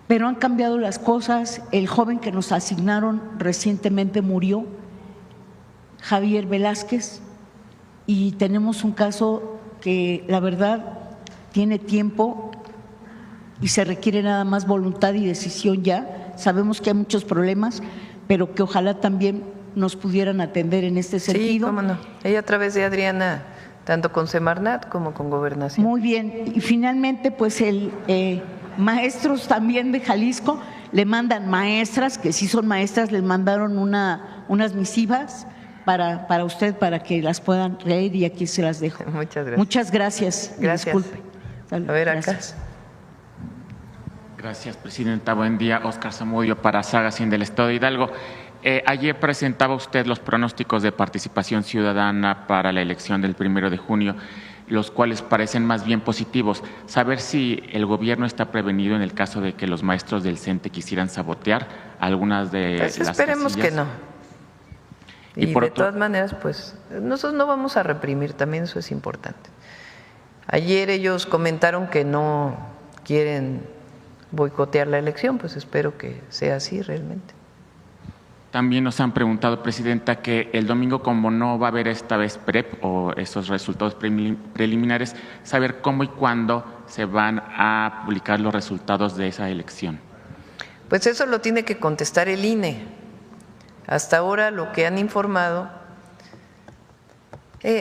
Pero han cambiado las cosas, el joven que nos asignaron recientemente murió, Javier Velázquez, y tenemos un caso que la verdad tiene tiempo y se requiere nada más voluntad y decisión ya. Sabemos que hay muchos problemas, pero que ojalá también nos pudieran atender en este sentido. Sí, cómo no. Ella a través de Adriana, tanto con Semarnat como con Gobernación. Muy bien. Y finalmente, pues maestros también de Jalisco le mandan maestras, que sí son maestras, les mandaron unas misivas para usted, para que las puedan leer y aquí se las dejo. Muchas gracias. Muchas gracias. Gracias. Disculpe. A ver, acá. Gracias, Presidenta. Buen día. Óscar Zamudio para Saga Sin del Estado de Hidalgo. Ayer presentaba usted los pronósticos de participación ciudadana para la elección del 1 de junio, los cuales parecen más bien positivos. Saber si el gobierno está prevenido en el caso de que los maestros del CENTE quisieran sabotear algunas de las esperemos casillas. Que no. Y de todas maneras, pues nosotros no vamos a reprimir, también eso es importante. Ayer ellos comentaron que no quieren boicotear la elección, pues espero que sea así realmente. También nos han preguntado, Presidenta, que el domingo, como no va a haber esta vez PREP o esos resultados preliminares, saber cómo y cuándo se van a publicar los resultados de esa elección. Pues eso lo tiene que contestar el INE. Hasta ahora lo que han informado,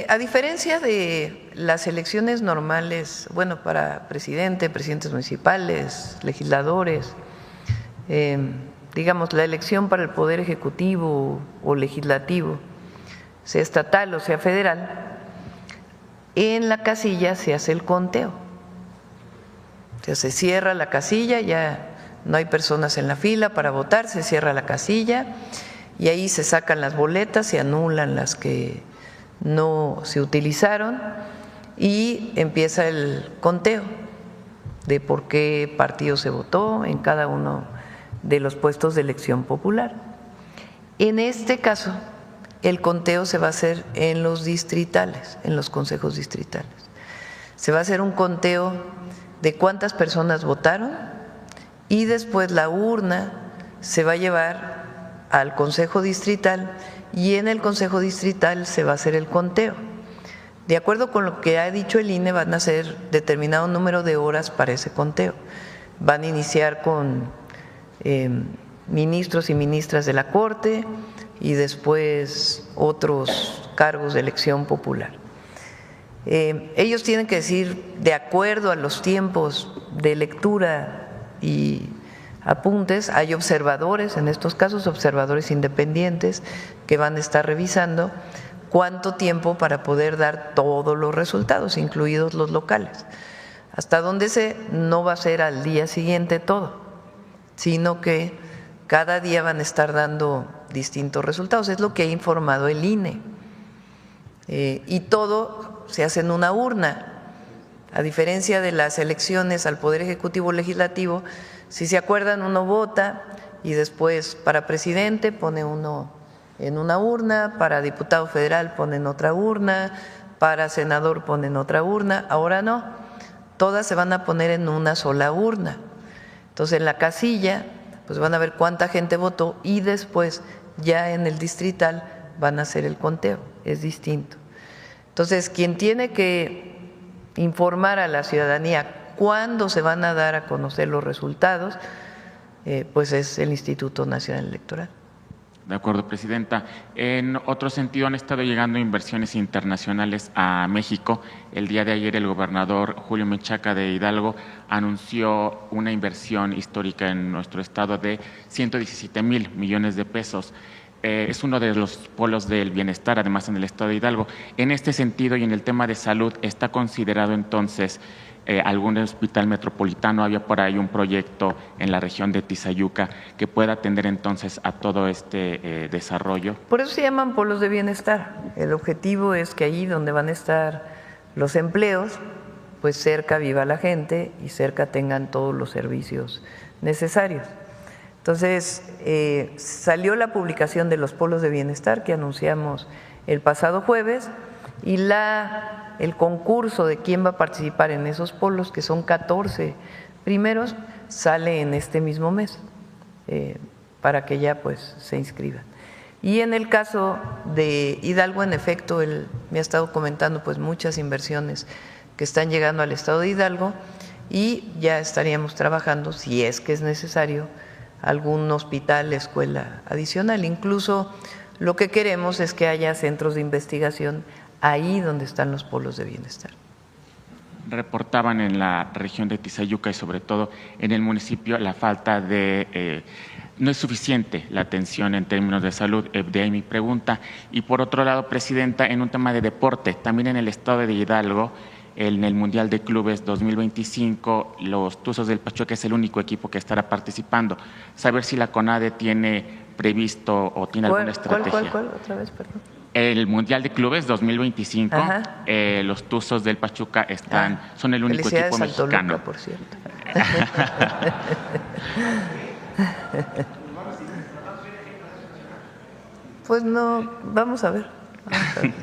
a diferencia de las elecciones normales, bueno, para presidentes municipales, legisladores, digamos, la elección para el Poder Ejecutivo o Legislativo, sea estatal o sea federal, en la casilla se hace el conteo. O sea, se cierra la casilla, ya no hay personas en la fila para votar, se cierra la casilla y ahí se sacan las boletas, se anulan las que no se utilizaron y empieza el conteo de por qué partido se votó en cada uno de los puestos de elección popular. En este caso, el conteo se va a hacer en los distritales, en los consejos distritales. Se va a hacer un conteo de cuántas personas votaron y después la urna se va a llevar al consejo distrital y en el consejo distrital se va a hacer el conteo. De acuerdo con lo que ha dicho el INE, van a ser determinado número de horas para ese conteo. Van a iniciar con ministros y ministras de la Corte y después otros cargos de elección popular. Ellos tienen que decir, de acuerdo a los tiempos de lectura y apuntes, hay observadores, en estos casos observadores independientes, que van a estar revisando cuánto tiempo para poder dar todos los resultados, incluidos los locales. Hasta donde no va a ser al día siguiente todo, sino que cada día van a estar dando distintos resultados. Es lo que ha informado el INE. Y todo se hace en una urna. A diferencia de las elecciones al Poder Ejecutivo Legislativo, si se acuerdan, uno vota y después para presidente pone uno en una urna, para diputado federal pone en otra urna, para senador pone en otra urna. Ahora no. todas se van a poner en una sola urna. Entonces en la casilla pues van a ver cuánta gente votó y después ya en el distrital van a hacer el conteo, es distinto. Entonces quien tiene que informar a la ciudadanía cuándo se van a dar a conocer los resultados, pues es el Instituto Nacional Electoral. De acuerdo, Presidenta. En otro sentido, han estado llegando inversiones internacionales a México. El día de ayer el gobernador Julio Menchaca de Hidalgo anunció una inversión histórica en nuestro estado de 117,000 millones de pesos. Es uno de los polos del bienestar, además, en el estado de Hidalgo. En este sentido y en el tema de salud, ¿está considerado entonces algún hospital metropolitano? Había por ahí un proyecto en la región de Tizayuca que pueda atender entonces a todo este desarrollo. Por eso se llaman polos de bienestar. El objetivo es que allí donde van a estar los empleos, pues cerca viva la gente y cerca tengan todos los servicios necesarios. Entonces, salió la publicación de los polos de bienestar que anunciamos el pasado jueves y el concurso de quién va a participar en esos polos, que son 14 primeros, sale en este mismo mes para que ya pues se inscriban. Y en el caso de Hidalgo, en efecto, él me ha estado comentando pues muchas inversiones que están llegando al estado de Hidalgo y ya estaríamos trabajando, si es que es necesario, algún hospital, escuela adicional. Incluso lo que queremos es que haya centros de investigación ahí donde están los polos de bienestar. Reportaban en la región de Tizayuca y sobre todo en el municipio la falta de, no es suficiente la atención en términos de salud, de ahí mi pregunta. Y por otro lado, Presidenta, en un tema de deporte, también en el estado de Hidalgo, en el Mundial de Clubes 2025, los Tuzos del Pachuca es el único equipo que estará participando. Saber si la CONADE tiene previsto o tiene alguna estrategia. ¿Cuál? Otra vez, perdón. El Mundial de Clubes 2025, los Tuzos del Pachuca son el único equipo mexicano. Toluca, por cierto. Pues no, vamos a ver. Sí.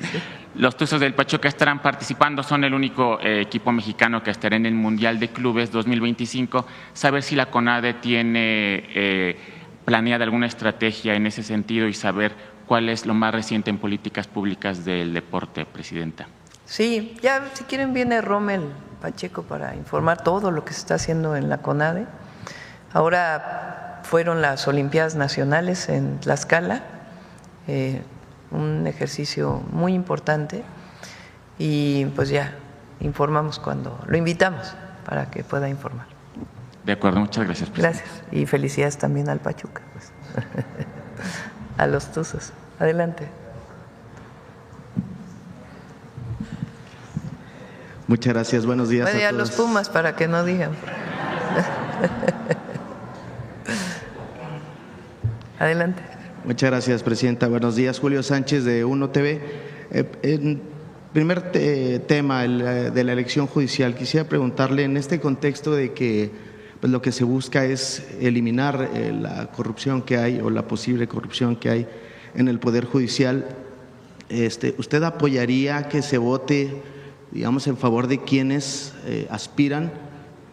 Los Tuzos del Pachuca estarán participando, son el único equipo mexicano que estará en el Mundial de Clubes 2025. Saber si la CONADE tiene planeada alguna estrategia en ese sentido y saber cuál es lo más reciente en políticas públicas del deporte, Presidenta. Sí, ya si quieren viene Rommel Pacheco para informar todo lo que se está haciendo en la CONADE. Ahora fueron las Olimpiadas Nacionales en Tlaxcala, un ejercicio muy importante y pues ya informamos cuando lo invitamos para que pueda informar. De acuerdo, muchas gracias, Presidenta. Gracias y felicidades también al Pachuca, pues. A los Tuzos. Adelante. Muchas gracias, buenos días a todos. Los Pumas para que no digan. Adelante. Muchas gracias, Presidenta. Buenos días, Julio Sánchez de Uno TV. En primer tema de la elección judicial, quisiera preguntarle en este contexto de que pues, lo que se busca es eliminar la corrupción que hay o la posible corrupción que hay en el Poder Judicial. ¿Usted apoyaría que se vote, digamos, en favor de quienes aspiran,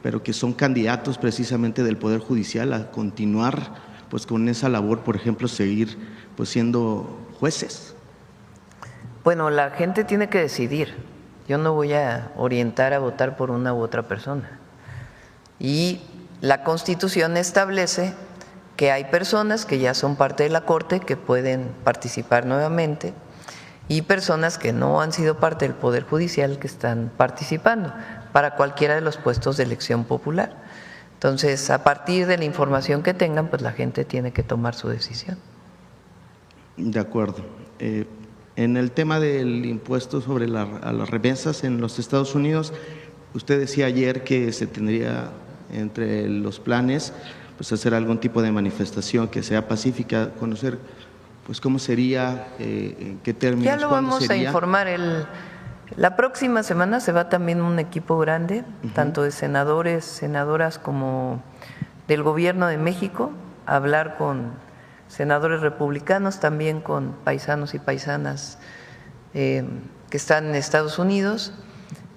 pero que son candidatos precisamente del Poder Judicial a continuar pues con esa labor, por ejemplo, seguir pues siendo jueces? Bueno, la gente tiene que decidir. Yo no voy a orientar a votar por una u otra persona. Y la Constitución establece que hay personas que ya son parte de la Corte que pueden participar nuevamente y personas que no han sido parte del Poder Judicial que están participando para cualquiera de los puestos de elección popular. Entonces, a partir de la información que tengan, pues la gente tiene que tomar su decisión. De acuerdo. En el tema del impuesto sobre a las remesas en los Estados Unidos, usted decía ayer que se tendría entre los planes pues hacer algún tipo de manifestación que sea pacífica, conocer pues cómo sería, en qué términos, ya lo vamos a informar. La próxima semana se va también un equipo grande, tanto de senadores, senadoras como del Gobierno de México, a hablar con senadores republicanos, también con paisanos y paisanas que están en Estados Unidos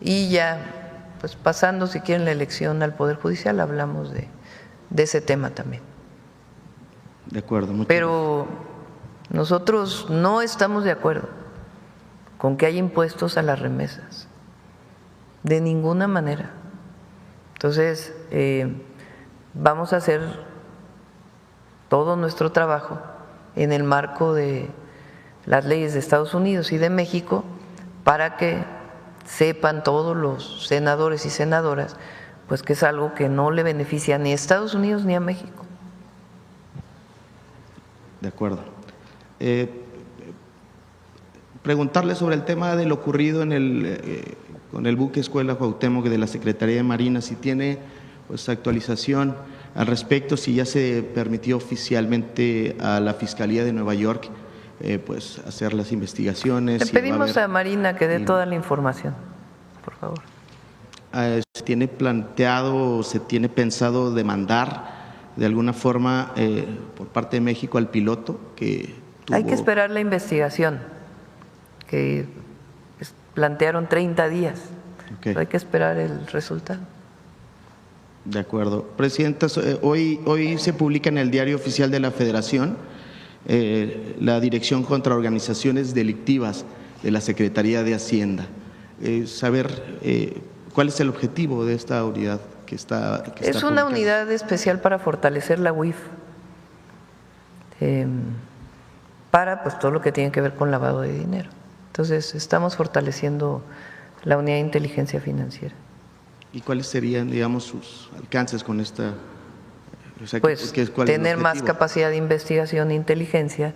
y ya pues pasando, si quieren, la elección al Poder Judicial, hablamos de ese tema también. De acuerdo. Pero nosotros no estamos de acuerdo con que haya impuestos a las remesas, de ninguna manera. Entonces, vamos a hacer todo nuestro trabajo en el marco de las leyes de Estados Unidos y de México para que sepan todos los senadores y senadoras pues que es algo que no le beneficia ni a Estados Unidos ni a México. De acuerdo. Preguntarle sobre el tema de lo ocurrido con el buque Escuela Cuauhtémoc de la Secretaría de Marina, si tiene pues actualización al respecto, si ya se permitió oficialmente a la Fiscalía de Nueva York pues hacer las investigaciones. Le pedimos a Marina que dé toda la información, por favor. ¿Se tiene planteado o se tiene pensado demandar de alguna forma por parte de México al piloto que tuvo? Hay que esperar la investigación, que plantearon 30 días. Okay. Hay que esperar el resultado. De acuerdo. Presidenta, hoy se publica en el Diario Oficial de la Federación la Dirección contra Organizaciones Delictivas de la Secretaría de Hacienda. Saber cuál es el objetivo de esta unidad que está es una publicada. Unidad especial para fortalecer la UIF, para pues todo lo que tiene que ver con lavado de dinero. Entonces estamos fortaleciendo la unidad de inteligencia financiera. ¿Y cuáles serían, digamos, sus alcances con esta? O sea, pues tener más capacidad de investigación e inteligencia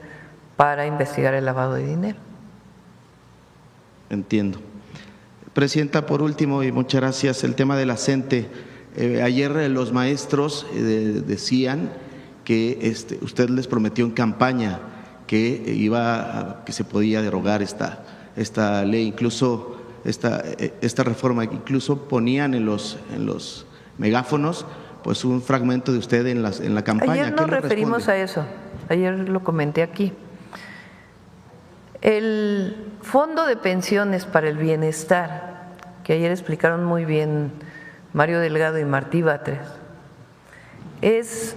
para investigar el lavado de dinero. Entiendo. Presidenta, por último, y muchas gracias, el tema de la CENTE. Ayer los maestros decían que usted les prometió en campaña que que se podía derogar esta ley, incluso esta reforma, incluso ponían en los megáfonos pues un fragmento de usted en la campaña. Ayer nos referimos a eso, ayer lo comenté aquí. El Fondo de Pensiones para el Bienestar, que ayer explicaron muy bien Mario Delgado y Martí Batres, es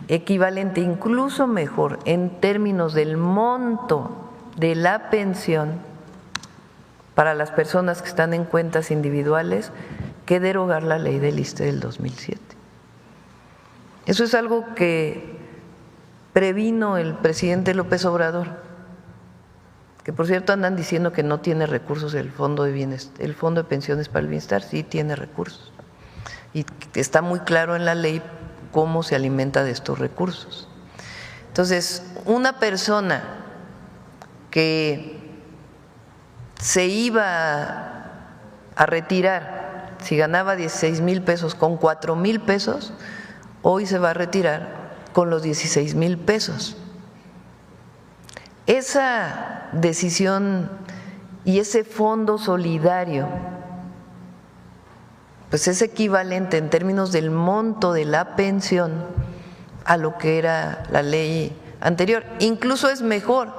equivalente, incluso mejor, en términos del monto de la pensión para las personas que están en cuentas individuales que derogar la ley del ISSSTE del 2007. Eso es algo que previno el presidente López Obrador, que por cierto andan diciendo que no tiene recursos el Fondo de Pensiones para el Bienestar. Sí tiene recursos y está muy claro en la ley cómo se alimenta de estos recursos. Entonces, una persona que se iba a retirar, si ganaba 16,000 pesos, con 4,000 pesos, hoy se va a retirar con los 16,000 pesos. Esa decisión y ese fondo solidario pues es equivalente en términos del monto de la pensión a lo que era la ley anterior, incluso es mejor.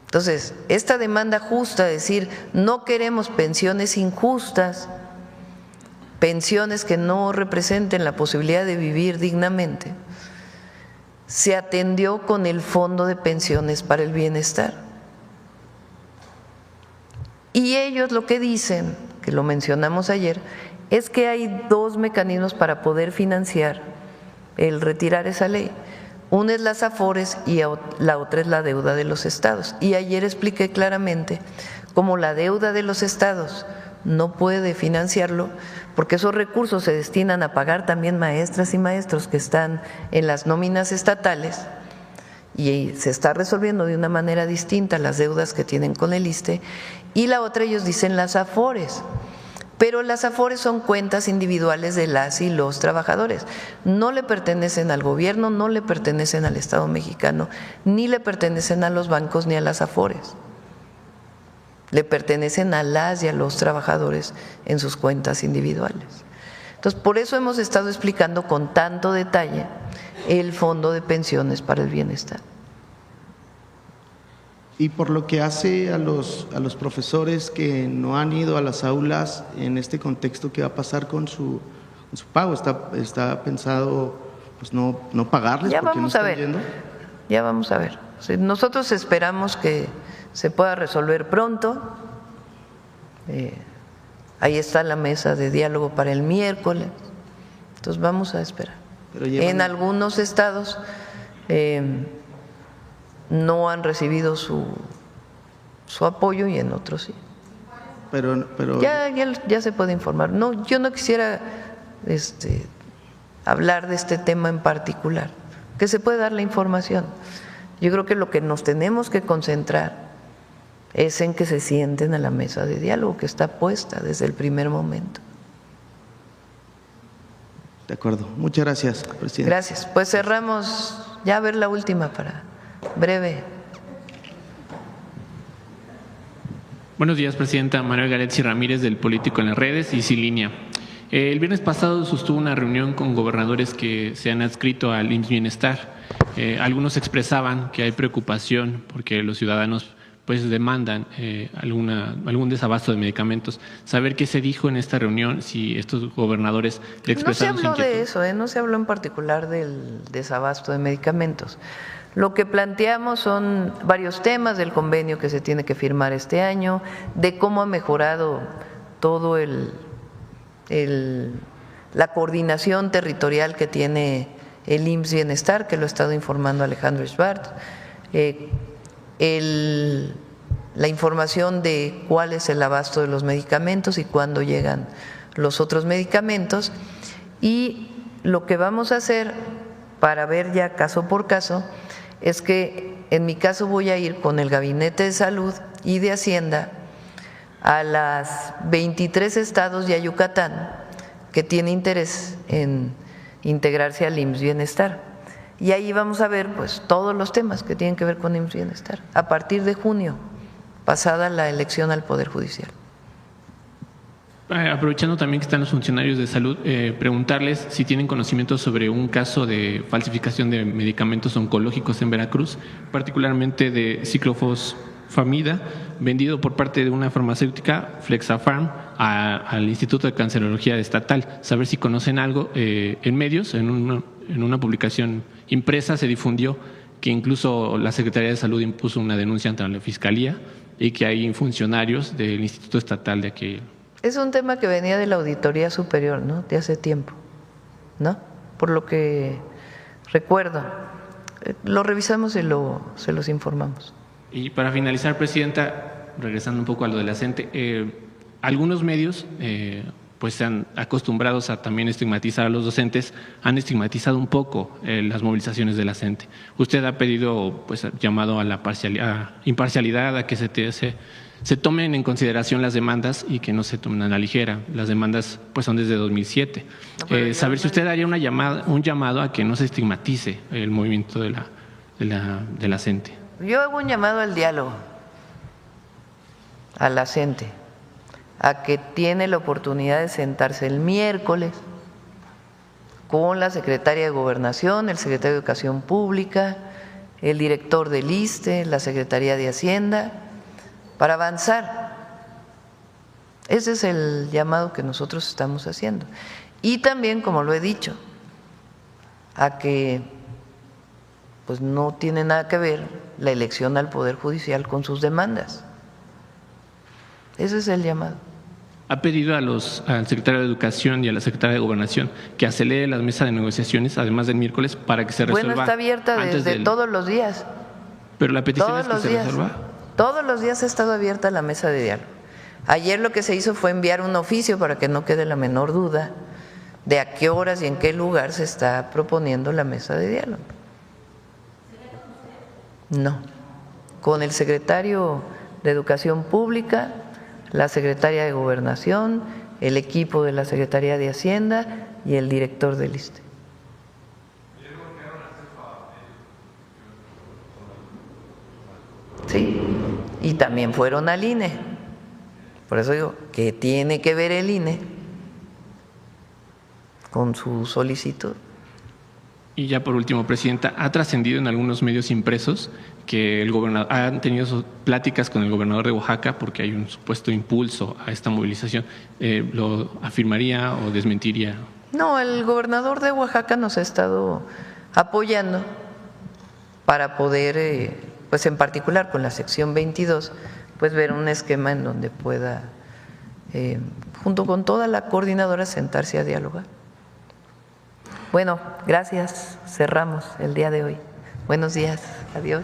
Entonces, esta demanda justa, decir, no queremos pensiones injustas, pensiones que no representen la posibilidad de vivir dignamente, se atendió con el Fondo de Pensiones para el Bienestar. Y ellos lo que dicen, que lo mencionamos ayer, es que hay dos mecanismos para poder financiar el retirar esa ley. Una es las AFORES y la otra es la deuda de los estados. Y ayer expliqué claramente cómo la deuda de los estados no puede financiarlo porque esos recursos se destinan a pagar también maestras y maestros que están en las nóminas estatales y se está resolviendo de una manera distinta las deudas que tienen con el ISSSTE. Y la otra, ellos dicen las AFORES, pero las AFORES son cuentas individuales de las y los trabajadores, no le pertenecen al gobierno, no le pertenecen al Estado mexicano, ni le pertenecen a los bancos ni a las AFORES. Le pertenecen a las y a los trabajadores en sus cuentas individuales. Entonces, por eso hemos estado explicando con tanto detalle el Fondo de Pensiones para el Bienestar. Y por lo que hace a los profesores que no han ido a las aulas en este contexto, ¿qué va a pasar con su pago? ¿Está pensado pues no pagarles Ya porque vamos no a están ver. yendo? Ya vamos a ver. Nosotros esperamos que se pueda resolver pronto. Ahí está la mesa de diálogo para el miércoles. Entonces vamos a esperar. En algunos estados no han recibido su apoyo y en otros sí. Pero Ya se puede informar. No, yo no quisiera hablar de este tema en particular, que se puede dar la información. Yo creo que lo que nos tenemos que concentrar es en que se sienten a la mesa de diálogo que está puesta desde el primer momento. De acuerdo. Muchas gracias, presidente. Gracias. Pues cerramos, ya a ver la última para breve. Buenos días, presidenta. Manuel Garetzi Ramírez, del Político en las Redes y Sin Línea. El viernes pasado sostuvo una reunión con gobernadores que se han adscrito al IMSS Bienestar. Algunos expresaban que hay preocupación porque los ciudadanos pues demandan algún desabasto de medicamentos. Saber qué se dijo en esta reunión, si estos gobernadores le expresaron su inquietud. No se habló de eso, no se habló en particular del desabasto de medicamentos. Lo que planteamos son varios temas del convenio que se tiene que firmar este año, de cómo ha mejorado todo la coordinación territorial que tiene el IMSS Bienestar, que lo ha estado informando Alejandro Schwartz, la información de cuál es el abasto de los medicamentos y cuándo llegan los otros medicamentos, y lo que vamos a hacer para ver ya caso por caso es que en mi caso voy a ir con el Gabinete de Salud y de Hacienda a las 23 estados y a Yucatán que tiene interés en integrarse al IMSS Bienestar. Y ahí vamos a ver pues todos los temas que tienen que ver con IMSS Bienestar a partir de junio, pasada la elección al Poder Judicial. Aprovechando también que están los funcionarios de salud, preguntarles si tienen conocimiento sobre un caso de falsificación de medicamentos oncológicos en Veracruz, particularmente de ciclofosfamida, vendido por parte de una farmacéutica, Flexafarm, al Instituto de Cancerología Estatal. Saber si conocen algo. En medios, en una publicación impresa se difundió que incluso la Secretaría de Salud impuso una denuncia ante la Fiscalía y que hay funcionarios del Instituto Estatal de aquí. Es un tema que venía de la Auditoría Superior, ¿no? De hace tiempo, ¿no? Por lo que recuerdo. Lo revisamos y se los informamos. Y para finalizar, presidenta, regresando un poco a lo de la CENTE, algunos medios pues se han acostumbrados a también estigmatizar a los docentes, han estigmatizado un poco las movilizaciones de la CENTE. Usted ha pedido, pues, llamado a la imparcialidad, a que se tomen en consideración las demandas y que no se tomen a la ligera. Las demandas pues son desde 2007. Saber si usted haría un llamado a que no se estigmatice el movimiento de la CENTE. Yo hago un llamado al diálogo, a la CENTE, a que tiene la oportunidad de sentarse el miércoles con la secretaria de Gobernación, el secretario de Educación Pública, el director del ISSSTE, la Secretaría de Hacienda, para avanzar. Ese es el llamado que nosotros estamos haciendo. Y también, como lo he dicho, a que pues no tiene nada que ver la elección al Poder Judicial con sus demandas. Ese es el llamado. Ha pedido al secretario de Educación y a la secretaria de Gobernación que acelere las mesas de negociaciones, además del miércoles, para que se resuelva. Bueno, está abierta desde todos los días. Pero la petición es que se resuelva. Todos los días ha estado abierta la mesa de diálogo. Ayer lo que se hizo fue enviar un oficio para que no quede la menor duda de a qué horas y en qué lugar se está proponiendo la mesa de diálogo. No, con el secretario de Educación Pública, la secretaria de Gobernación, el equipo de la Secretaría de Hacienda y el director del ISSSTE. Sí, y también fueron al INE. Por eso digo, ¿qué tiene que ver el INE con su solicitud? Y ya por último, Presidenta, ha trascendido en algunos medios impresos que el gobernador han tenido pláticas con el gobernador de Oaxaca porque hay un supuesto impulso a esta movilización. ¿Lo afirmaría o desmentiría? No, el gobernador de Oaxaca nos ha estado apoyando para poder, pues en particular con la sección 22, pues ver un esquema en donde pueda, junto con toda la coordinadora, sentarse a dialogar. Bueno, gracias. Cerramos el día de hoy. Buenos días. Adiós.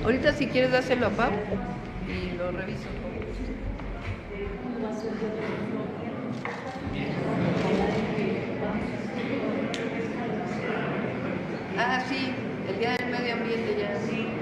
Ahorita si quieres dárselo a Pau y lo reviso. Ah, sí, el día del medio ambiente ya.